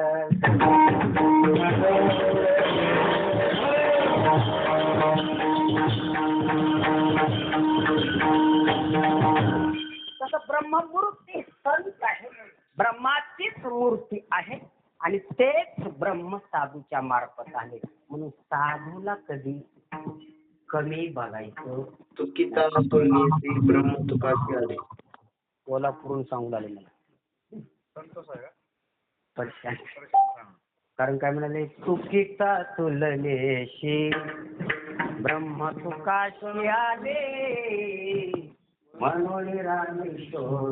तसं ब्रह्ममूर्ती संत आहे, ब्रह्माचीच मूर्ती आहे आणि तेच ब्रह्म साधूच्या मार्फत आले. म्हणून साधूला कधी कमी बघायचं. तुकिता नसतो ब्रह्म तुकाशी आले. कोल्हापूरून सांगू लागले मला. कारण काय म्हणाले, चुकीचा तुलनेशी ब्रह्म तुकाशी आले म्हणून रामेश्वर.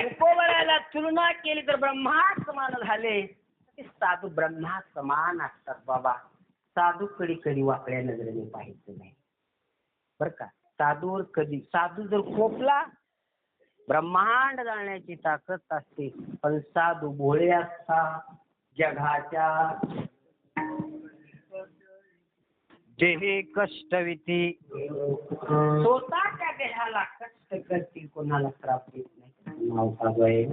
उपवराला तुलना केली तर ब्रह्मा समान झाले. साधू ब्रह्मा समान असतात बाबा. साधू कधी वाकड्या नजरेने पाहायचं नाही बर का. साधूवर कधी, साधू जर खोपला ब्रह्मांड जाण्याची ताकद असते. पण साधू भोळे असतात. जगाच्या देहे कष्टविती, स्वतःच्या देहाला कष्ट करतील, कोणाला त्रास देत नाही. नाव सांगोय.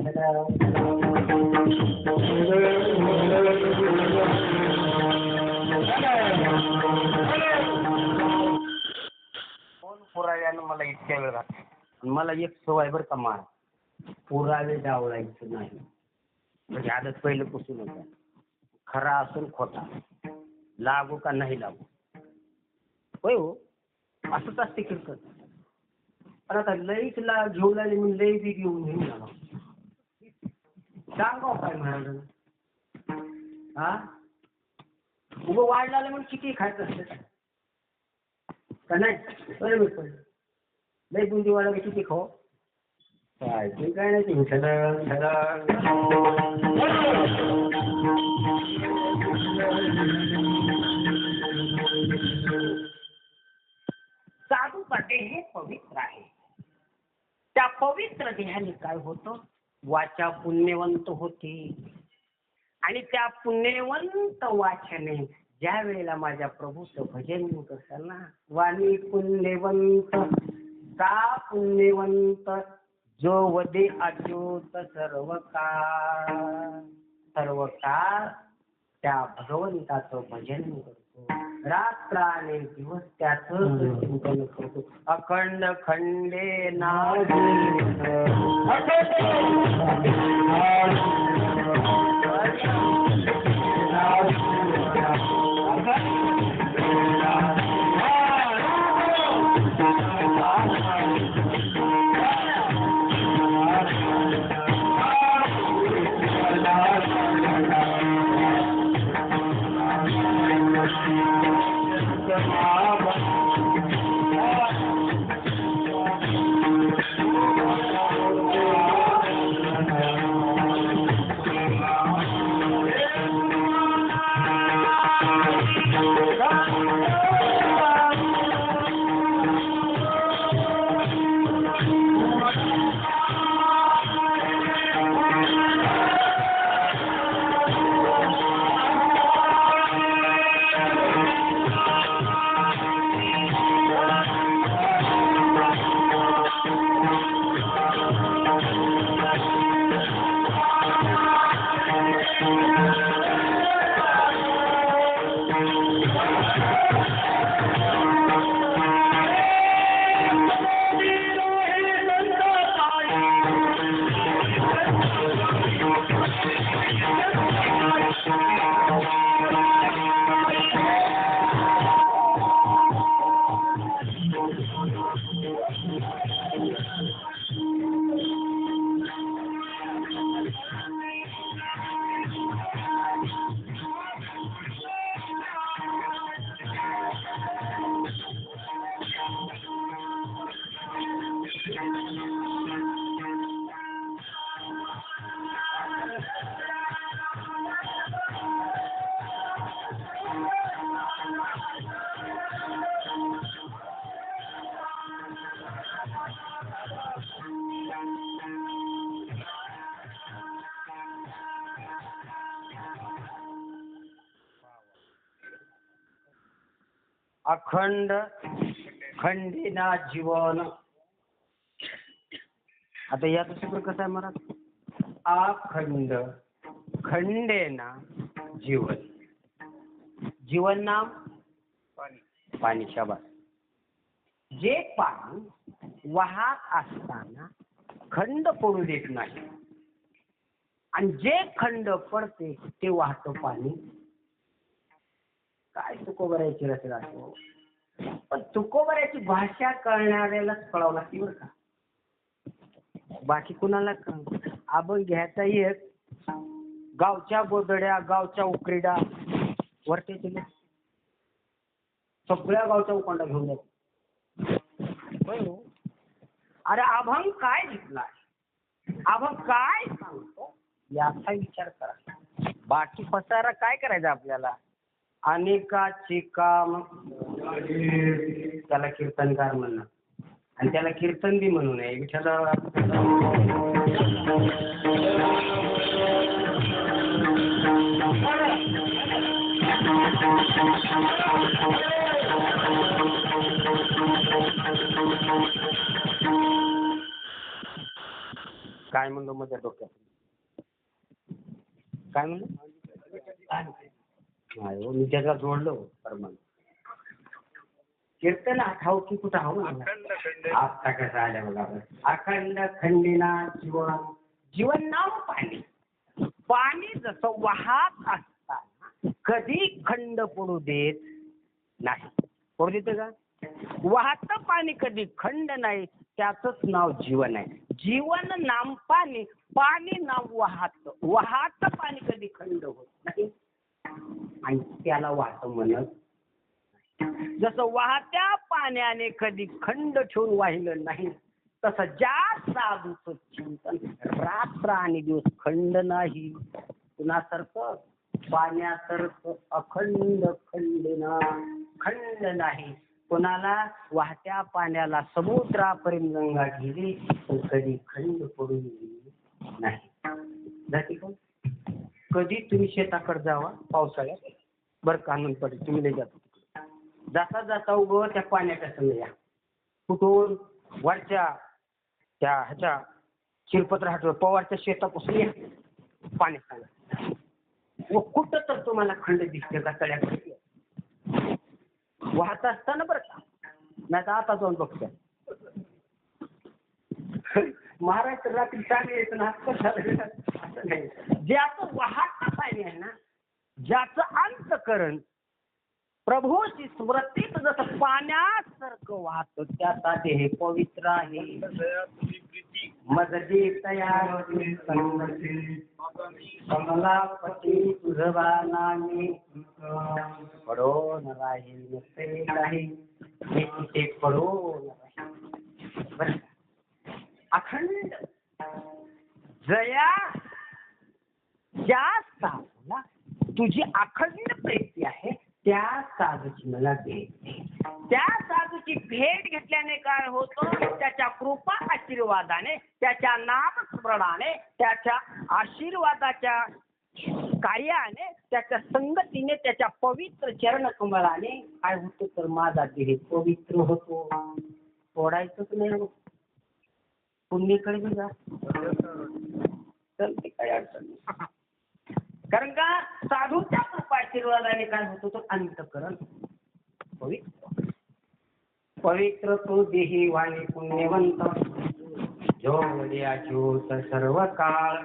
कोण पुराव्यानं मला इतक्या वेळ राहत. मला एक सवय बरं का मार, पुरावे डावळायचं नाही. म्हणजे आदत पहिल्यापासून होता. खरा असून खोटा, लागू का नाही लागू. होय हो, असंच असते किरकत. पण आता लईच घेऊन आले मी, लई बी घेऊन झाला. सांगाव काय महाराज हा, उभं वाढला म्हणून किती खायचं असतं का नाही. बरोबर लई बुंदी वाढायला किती खाऊ काय ते काय नाही. साधूचा देह पवित्र आहे. त्या पवित्र देहाने काय होतं, वाचा पुण्यवंत होते. आणि त्या पुण्यवंत वाचाने ज्या वेळेला माझ्या प्रभूचं भजन होत असेल ना, वाणी पुण्यवंत का पुण्यवंत जो वदे अच्युत सर्व काळ त्या भगवंताचं भजन करतो. रात्र आणि दिवस त्याचं चिंतन करतो. अखंड खंडे अखंड खंडेना जीवन. आता याचं सूत्र कसं आहे महाराज? अखंड खंडेना जीवन. जीवन नाम पाणी. शाबास. जे पाणी वाहत असताना खंड पडू देत नाही आणि जे खंड पडते ते वाहतं पाणी. काय तुकोबऱ्याची रचना असो, पण तुकोबऱ्याची भाषा कळणाऱ्यालाच कळावं लागते बरं का, बाकी कुणाला आपण घ्यायचा एक गावच्या गोदड्या, गावच्या उकरीडा वरते तिला सगळ्या गावच्या उकांडा घेऊन जातो. अरे अभंग काय घेतलाय, अभंग काय सांगतो याचा विचार करा. बाकी पसारा काय करायचा आपल्याला? अनेकाचे काम, त्याला कीर्तनकार म्हणणं, आणि त्याला कीर्तन बी म्हणू नये. विठ्ठला काय म्हणलो माझ्या डोक्यात? काय म्हणलं? नाही मी त्याला जोडलो परमान. कीर्तन आठाव की कुठं आहो आता कसं आल्या बघा. अखंड खंडेना जीवन. जीवन नाव पाणी. पाणी जसं वाहत असताना कधी खंड पडू देत नाही. पडू देते का? वाहत पाणी कधी खंड नाही, त्याचंच नाव जीवन आहे. जीवन नाम पाणी, पाणी नाव वाहत. वाहत पाणी कधी खंड होत नाही आणि त्याला वाहत म्हणत. जसं वाहत्या पाण्याने कधी खंड ठेवून वाहिलं नाही, तसं ज्या साधूचं चिंतन रात्र आणि दिवस खंड नाही. कुणासारखं? पाण्यासारखं अखंड खंडेना. खंड नाही. कोणाला? वाहत्या पाण्याला समुद्रापर्यंत गंगा गेली पण कधी खंड पडून गेली नाही. जाती का? कधी तुम्ही शेताकडे जावा पावसाळ्यात, बरं कानून पडेल तुम्ही नाही जातो. जाता जाता उभं त्या पाण्याच्या संग या. कुठून? वरच्या त्या ह्याच्या शिरपत्र हाटवर पवारच्या शेतापासून या. पाणी सांगा. व कुठं तर तुम्हाला खंड दिसते का तळ्याकडे? वाहत असताना बरं का, नाही तर आता जाऊन बघतो. महाराष्ट्र रात्री चांगले येतं ना असं नाही. ज्याचं वाहत पाणी आहे ना, ज्याचं अंतकरण प्रभूची स्मृतीत जसं पाण्यासारखं वाहतं, त्यासाठी हे पवित्र आहे. मजदी तयार कमलापती तुझवा नामी पडून राहील नसते राहील ते पडून राहील. अखंड जया ज्या साधूला तुझी अखंड प्रीती आहे त्या साधूची मला भेट. त्या साधूची भेट घेतल्याने काय होतं? त्याच्या कृपा आशीर्वादाने, त्याच्या नामस्मरणाने, त्याच्या आशीर्वादाच्या कार्याने, त्याच्या संगतीने, त्याच्या पवित्र चरणकमलाने काय होतं? तर माझा देह पवित्र होतो. सोडायचंच नाही. पुण्यकडे बी जा तर ते काही अडचण नाही. कारण का? साधूच्या कृपा आशीर्वादाने काय होतं? तर अंतकरण पवित्र. पवित्र तो देही वाणी पुण्यवंत, जो वदे अच्युत सर्व काळ.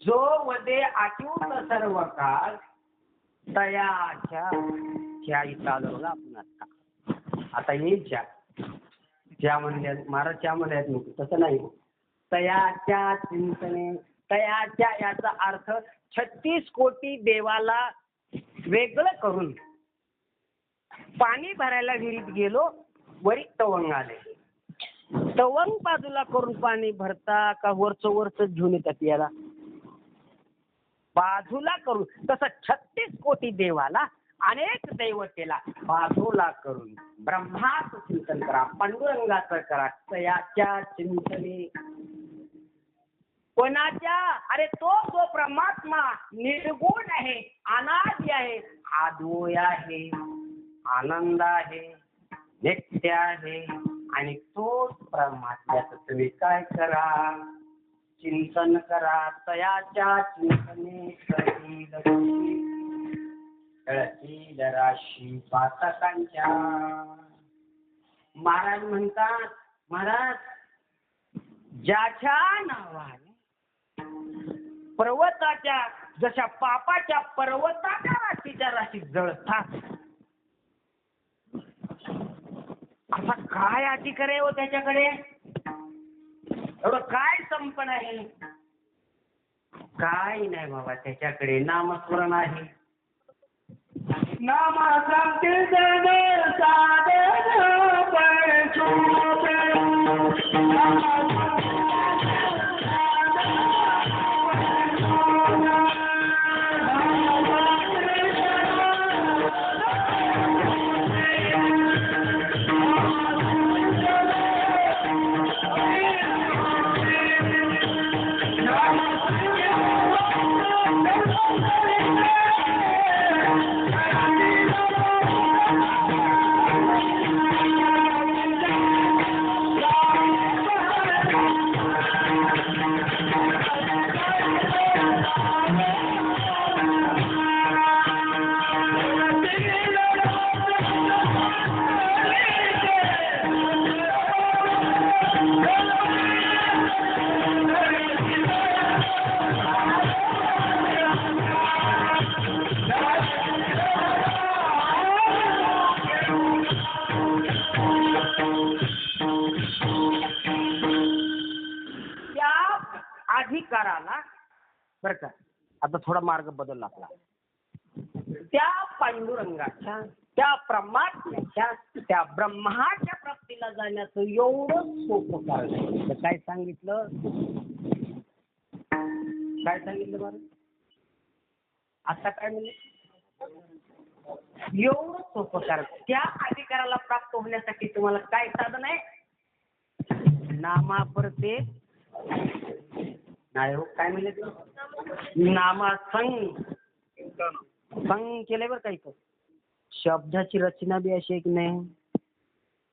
जो वदे अच्युत सर्व काळ तयाच्या त्याही चालवला आपण. आता येईल त्या म्हणल्या महाराज, त्या म्हणल्यात नको तसं नाही. तयाच्या चिंतने, तयाच्या याचा अर्थ 36 कोटी देवाला वेगळं करून पाणी भरायला विहिरीत गेलो, वरी तवंग आले. तवंग बाजूला करून पाणी भरता का वरच घेऊन येतात याला? बाजूला करून. तसं 36 कोटी देवाला, अनेक दैवतेला बाजूला करून ब्रह्माचं चिंतन करा, पांडुरंगाचं करा. तयाच्या चिंतने कोणाच्या? अरे तो जो परमात्मा निर्गुण आहे, अनादि आहे, आद्वय आहे. आनंद आहे, नित्य आहे आणि तोच परमात्म्याचं तुम्ही काय करा, चिंतन करा. तयाच्या चिंतने कळतील राशी पातकांच्या. महाराज म्हणतात, महाराज ज्याच्या नावाने पर्वताच्या जशा पापाच्या पर्वताच्या राशीच्या राशीत जळतात, असा काय अधिकार आहे हो त्याच्याकडे? एवढं काय संपण आहे? काय नाही बाबा त्याच्याकडे. नामस्मरण आहे. नाम संकीर्तन साधन अधिकाराला बरं का, आता थोडा मार्ग बदलला आपला. त्या पांडुरंगाच्या, त्या परमात्म्याच्या, त्या ब्रह्माच्या प्राप्तीला जाण्याचं एवढं सोपं कारण आहे. काय सांगितलं? काय सांगितलं बरं? आता काय म्हणले? एवढं सोपं कारण. त्या अधिकाराला प्राप्त होण्यासाठी तुम्हाला काय साधन आहे? नामापरते नाही हो. काय म्हणले? नामासंग संग केलंय बरं काही. शब्दाची रचना बी अशी एक नाही.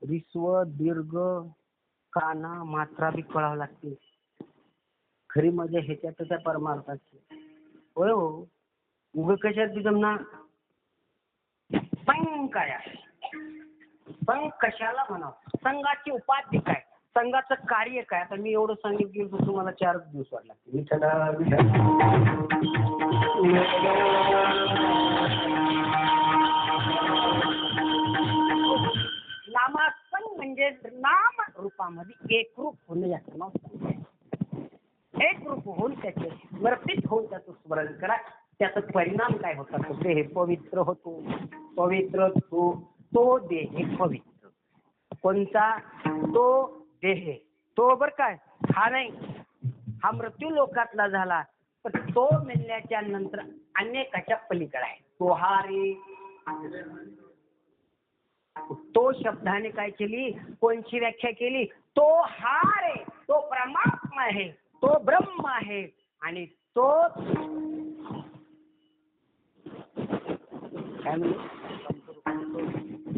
रिस्व दीर्घ काना मात्रा बी कळावं लागते. खरी मजा ह्याच्यात त्या परमार्थाची. होय हो. उभे कशात बी जमना. संग काय आहे? संग कशाला म्हणावं? संघाची उपाधी काय? संघाचं कार्य काय? आता मी एवढं सांगितलं की तुम्हाला 4 दिवस वाट लागते. नामासंग म्हणजे नाम रूपामध्ये एकरूप होणे याचं नाव. एकरूप होऊन त्याचे समर्पित होऊन त्याचं स्मरण करा. त्याचा परिणाम काय होतात? देह पवित्र होतो. पवित्र तो देह पवित्र. कोणता? तो देह. तो बर काय? हा नाही. हा मृत्यू लोकातला झाला, पण तो मिळण्याच्या नंतर अनेकाच्या पलीकडे आहे. तो हा रे. तो शब्दाने काय केली? कोणची व्याख्या केली? तो हा रे. तो परमात्मा आहे. तो ब्रह्म आहे. आणि तो काय म्हणजे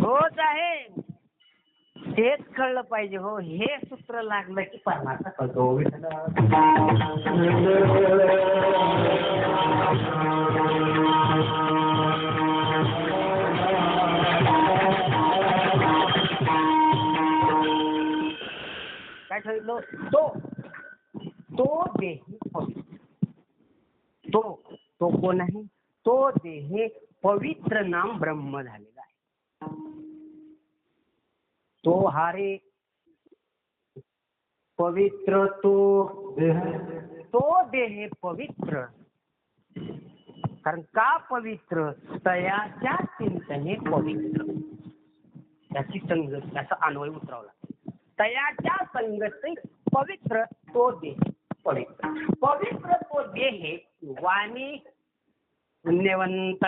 तोच आहे. तेच कळलं पाहिजे हो. हे सूत्र लागलं की परमात्मा कळतो. काय ठरवलं? तो देह पवित्र. तो कोण आहे? तो देह पवित्र नाम ब्रह्म झालेला आहे. तो हारे पवित्र. तो देह पवित्र. कारण का पवित्र? तयाच्या चिंतने पवित्र. त्याची संगत, त्याचा अन्वय उतरवला. तयाच्या संगती पवित्र तो देह पवित्र. पवित्र तो देह वाणी पुण्यवंत.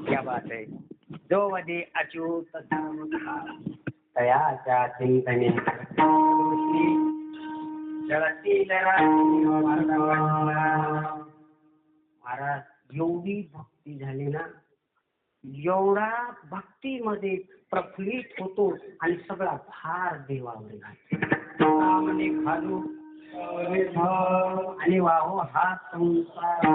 क्या बात आहे. जो वदे अच्युत तयाच्या चिंतने महाराज एवढी भक्ती झाली ना, एवढा भक्तीमध्ये प्रफुल्लित होतो आणि सगळा भार देवावर घालतो. म्हणे घालू आणि वाहो हा संसार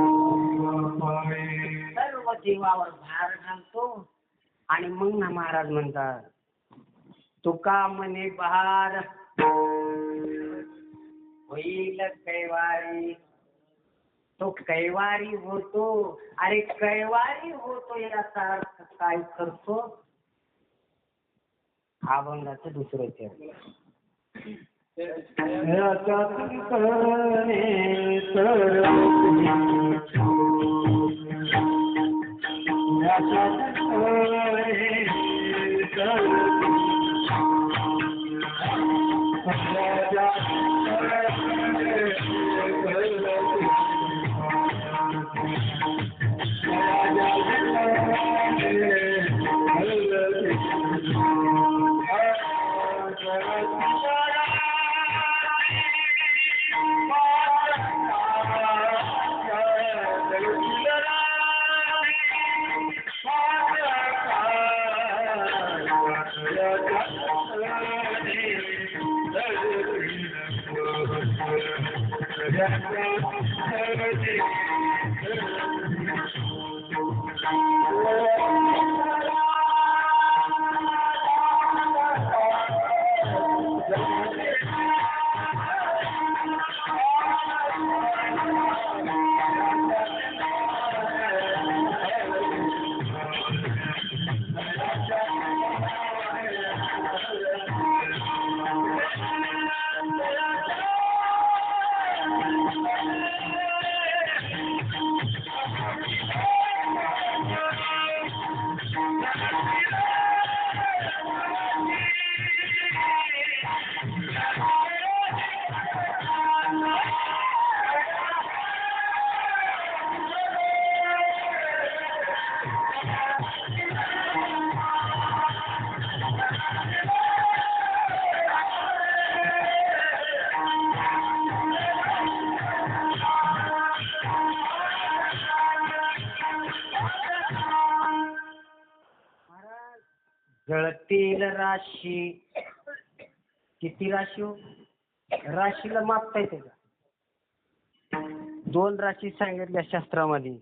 सर्व देवावर भार घालतो. आणि मग ना महाराज म्हणतात तुका म्हणे बहार होईल कैवारी. तो कैवारी होतो. अरे कैवारी होतो याचा अर्थ काय करतो? अभंगाचं दुसरं चरण. जळतील राशी. किती राशी हो? राशीला मापता येते का? 2 राशी सांगितल्या शास्त्रामध्ये.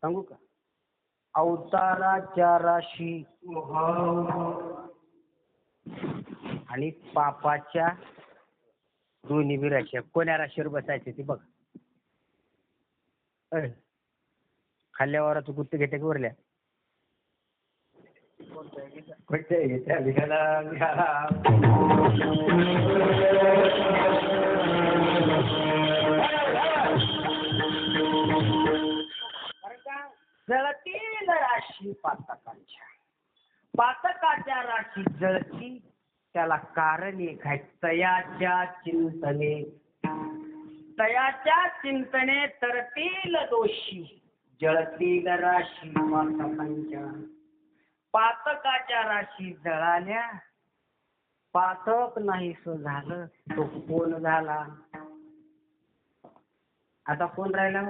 सांगू का? अवताराच्या राशी आणि पापाच्या दोन्ही बी राशी. कोण्या राशीवर बसायचे ते बघ. खाल्ल्यावर तू कुठे घेते की वरल्या? कुठे घेत्या जळतील राशी पातकांच्या. पातकाच्या राशी जळती त्याला कारण एक आहे तयाच्या चिंतने. तयाच्या चिंतने तरतील दोषी. जळतील राशी पातकांच्या. पातकाच्या राशी जळाल्या. पातक नाहीस झालं तो कोण झाला? आता कोण राहिला?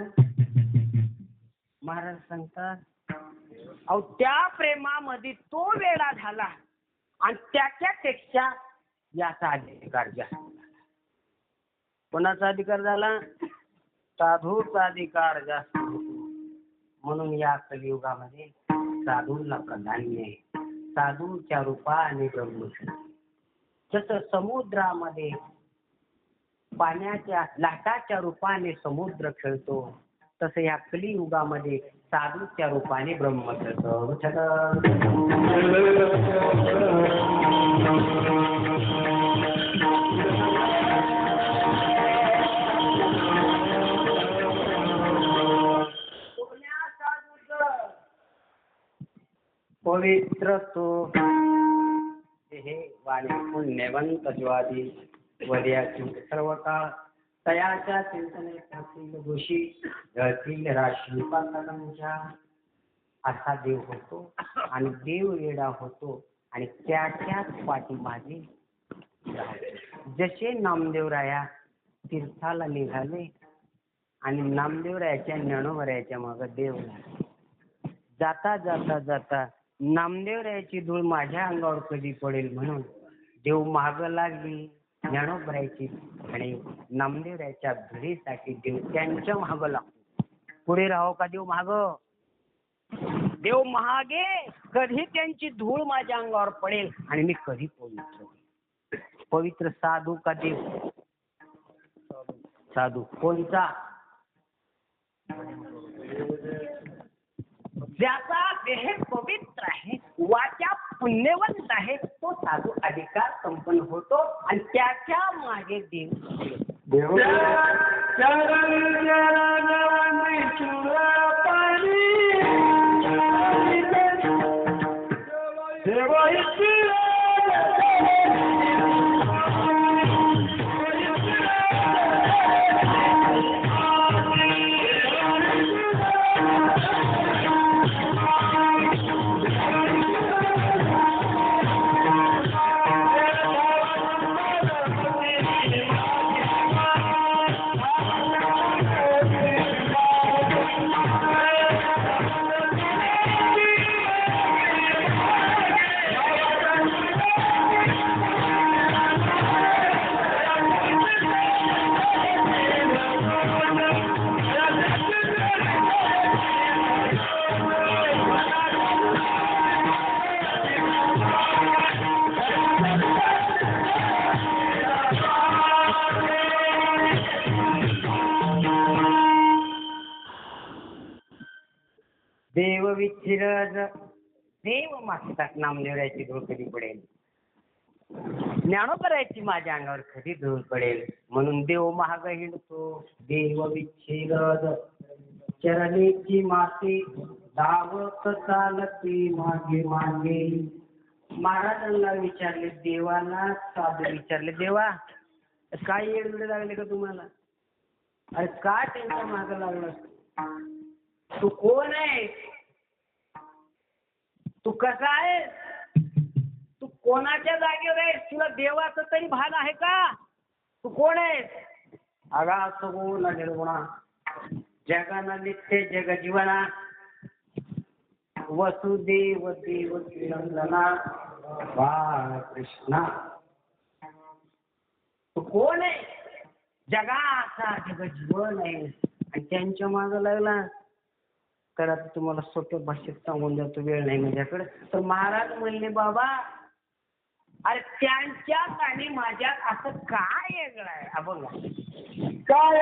महाराज सांगतात अहो त्या प्रेमामध्ये तो वेडा झाला आणि त्याच्यापेक्षा याचा अधिकार जास्त झाला. कोणाचा अधिकार झाला? साधूचा अधिकार जास्त. म्हणून या कलियुगामध्ये साधूंना प्राधान्य आहे. साधूच्या रूपाने ब्रह्म. जसं समुद्रामध्ये पाण्याच्या लाटाच्या रूपाने समुद्र खेळतो तसं या कलियुगामध्ये साधूच्या रूपाने ब्रह्म खेळतो. पवित्र तो हे वाणी पुण्यवंत ज्वादी वर्याची सर्व काळ तयाच्या चिंतने ठातील दोषी जळतील राशी पातकांच्या. असा देव होतो आणि देव वेडा होतो आणि त्याच्याच पाठीमागे जसे नामदेवराया तीर्थाला निघाले आणि नामदेवरायाच्या ज्ञानोबरायाच्या मागे देव जाता जाता जाता नामदेवरायाची धूळ माझ्या अंगावर कधी पडेल म्हणून देव माग लागली ज्ञानोबरायची आणि नामदेवरायाच्या धुळीसाठी देव त्यांच्या माग लागतो. पुढे राहो का देव माग? देव महागे कधी त्यांची धूळ माझ्या अंगावर पडेल आणि मी कधी पवित्र पवित्र साधू का देव? साधू कोणता? ज्याचा देह पवित्र आहे, वाचा पुण्यवंत आहे, तो साधू अधिकार संपन्न होतो आणि त्याच्या मागे देव. देव विच्छिरज देव मागतात नामदेवरायाची धूळ कधी पडेल, ज्ञानोबरायाची माझ्या अंगावर कधी धूळ पडेल म्हणून देव महाग हिंडतो. देव विच्छिरज चरणेची माती धावत चालते मागे मागे. महाराजांना विचारले, देवाला साधू विचारले, देवा काय येडबिड लागले का तुम्हाला? अरे का त्यांच्या माग लागलं? तू कोण आहे? तू कसा आहे? तू कोणाच्या जागेवर आहेस? तुला देवाचं तरी भान आहे का? तू कोण आहेस? अगा सगुण निर्गुणा जगाना नित्य जग जीवना वसुदेव देवकी नंदना बाळकृष्णा. तू कोण आहे? जगाचा जग जीवन आहे आणि त्यांच्या मागं लागला. तर आता तुम्हाला सोप्या भाषेत सांगून जातो, वेळ नाही माझ्याकडे. तर महाराज म्हणले, बाबा अरे त्यांच्यात आणि माझ्यात असं काय वेगळं आहे? हा बघा काय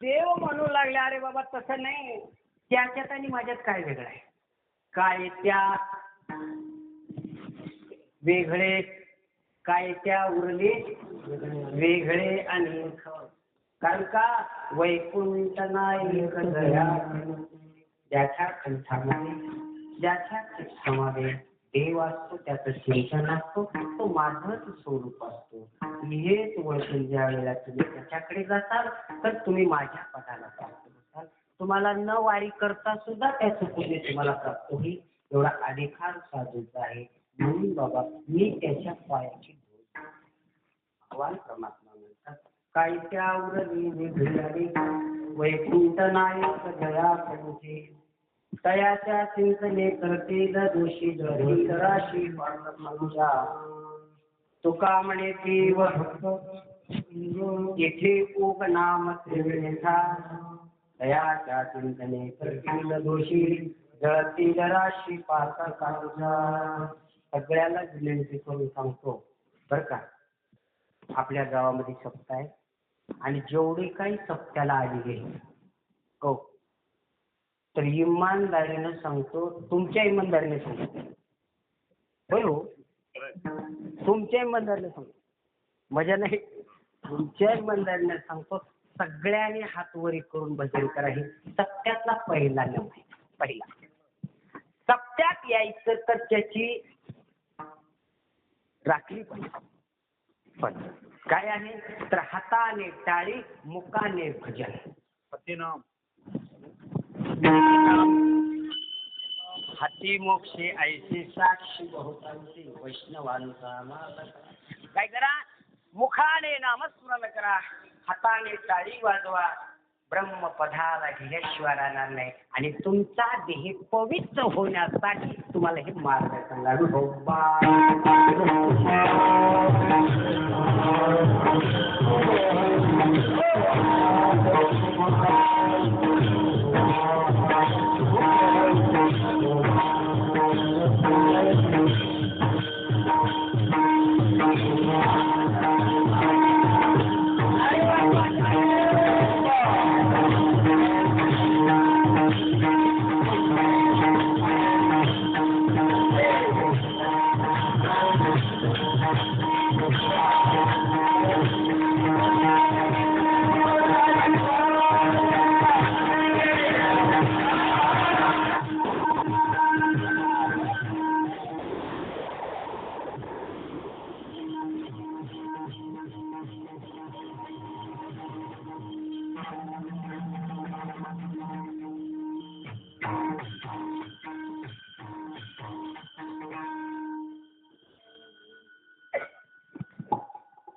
देव म्हणू लागले, अरे बाबा तसं नाही, त्याच्यात आणि माझ्यात काय वेगळं आहे? काय त्यात वेगळे, काय त्या उरले वेगळे आणि कारण का वैकुंठ नाही ज्याच्या कंठामध्ये ज्याच्या चित्तामध्ये देव असतो, त्याचं चिंतन असतो, तो माझंच स्वरूप असतो. हेच ओळखून ज्या वेळेला तुम्ही त्याच्याकडे जाताल तर तुम्ही माझ्या पदाला प्राप्त होताल. तुम्हाला न वारी करता सुद्धा त्याचं पुण्य तुम्हाला प्राप्त होईल. एवढा अधिकार साधूचा आहे. म्हणून बाबा मी त्याच्या पायाची धूळ. भगवान परमात्मा म्हणतात, काय त्या उरली निघाली वैकुंठ नायक जया कंठी, तयाच्या चिंतने करतील दोषी जरी राशी पांडुरंगा. तुका म्हणे देव भक्त येथे ओग नाम त्रिवेणा, तयाच्या चिंतने करतील दोषी जळतील राशी पातकांचा. सगळ्याला विनंती करून सांगतो बर का, आपल्या गावामध्ये सप्ताह आहे आणि जेवढे काही सप्त्याला आलेले हो तर इमानदारीनं सांगतो, तुमच्या इमानदारीने सांगतो. होय हो, तुमच्या इमानदारीने सांगतो, मजा नाही, तुमच्या इमानदारीने सांगतो. सगळ्यांनी हात वरी करून भजन करा. हे सप्त्यातला पहिला नियम आहे. पहिला सप्त्यात यायचं तर त्याची राखली पण काय आहे तर हाताने टाळी मुखाने भजन. सत्यनाम हाती मोक्षे ऐसे साक्षी बहुतांची वैष्णवांचा माल. काय करा, मुखाने नामस्मरण करा, हाताने टाळी वाजवा. ब्रह्मपदाला गेल्याशिवाय राहणार नाही. आणि तुमचा देह पवित्र होण्यासाठी तुम्हाला हे मार्ग सांगा.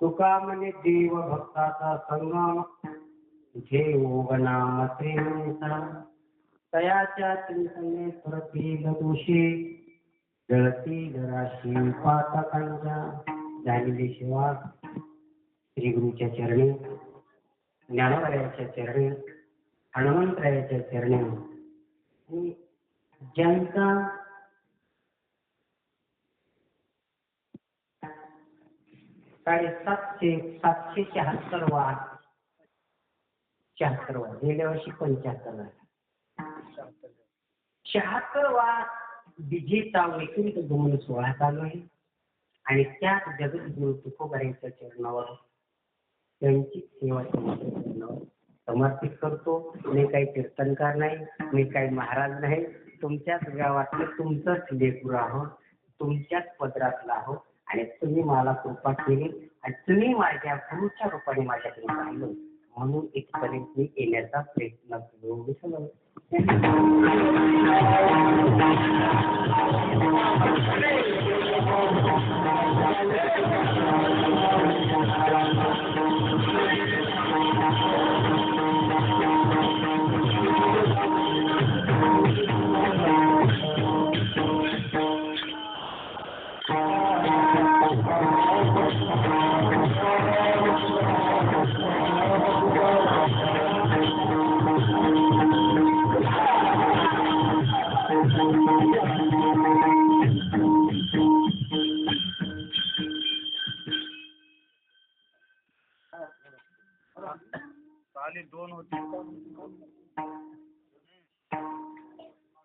तुका म्हणे देव भक्ताचा संगम, देव नाम त्रिवेणीचा. तयाच्या चिंतने प्रतील दोषी जळतील राशी पातकांच्या. झालेली सेवा श्री गुरुच्या चरणी, ज्ञानोबरायाच्या चरणी, हनुमंतरायाच्या चरणी. ज्यांचा सातशे 76 गेल्या वर्षी 75 76 विजेचा वैकुंठ गमन सोहळा चालू आहे. आणि त्यात जगद्गुरु तुकोबारायांच्या चरणावर त्यांची सेवा चरणावर समर्पित करतो. मी काही कीर्तनकार नाही, मी काही महाराज नाही, तुमच्याच गावातलं तुमचंच लेकरू आहोत, तुमच्याच पदरातला आहोत. आणि तुम्ही मला कृपा केली आणि तुम्ही माझ्या गुरुच्या रूपाने माझ्याकडे पाहिलं, म्हणून इथपर्यंत मी येण्याचा प्रयत्न केलो.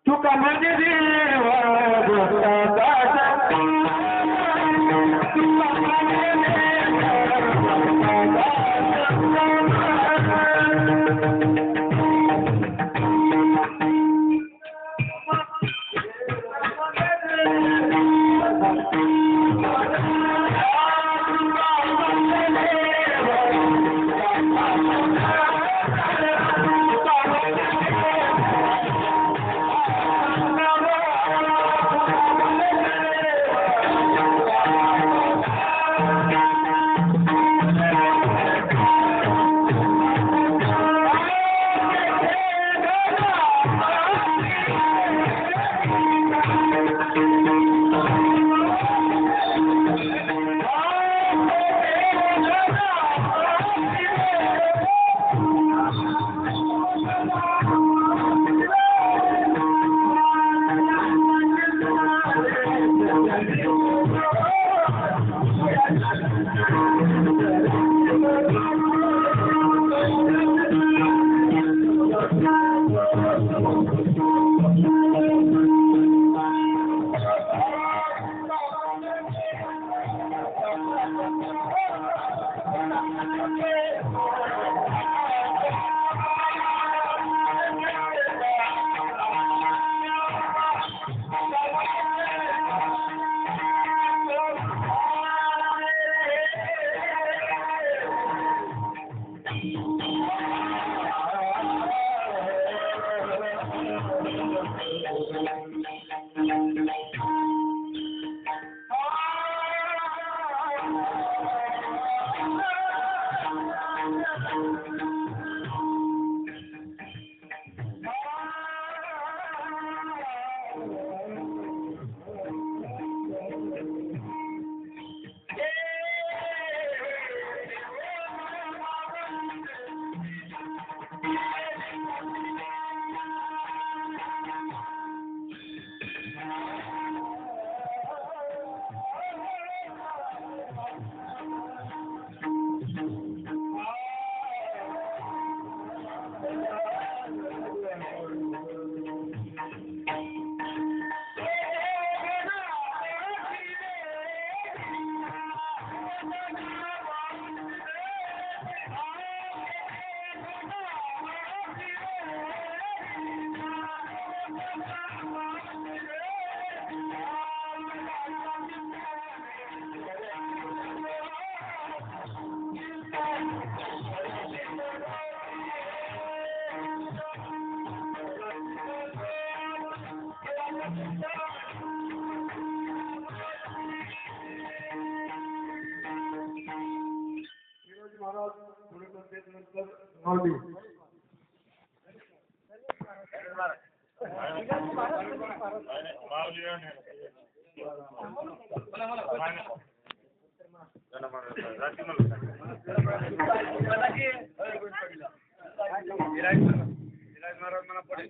तुका म्हणजे देव महाराज मला पडेल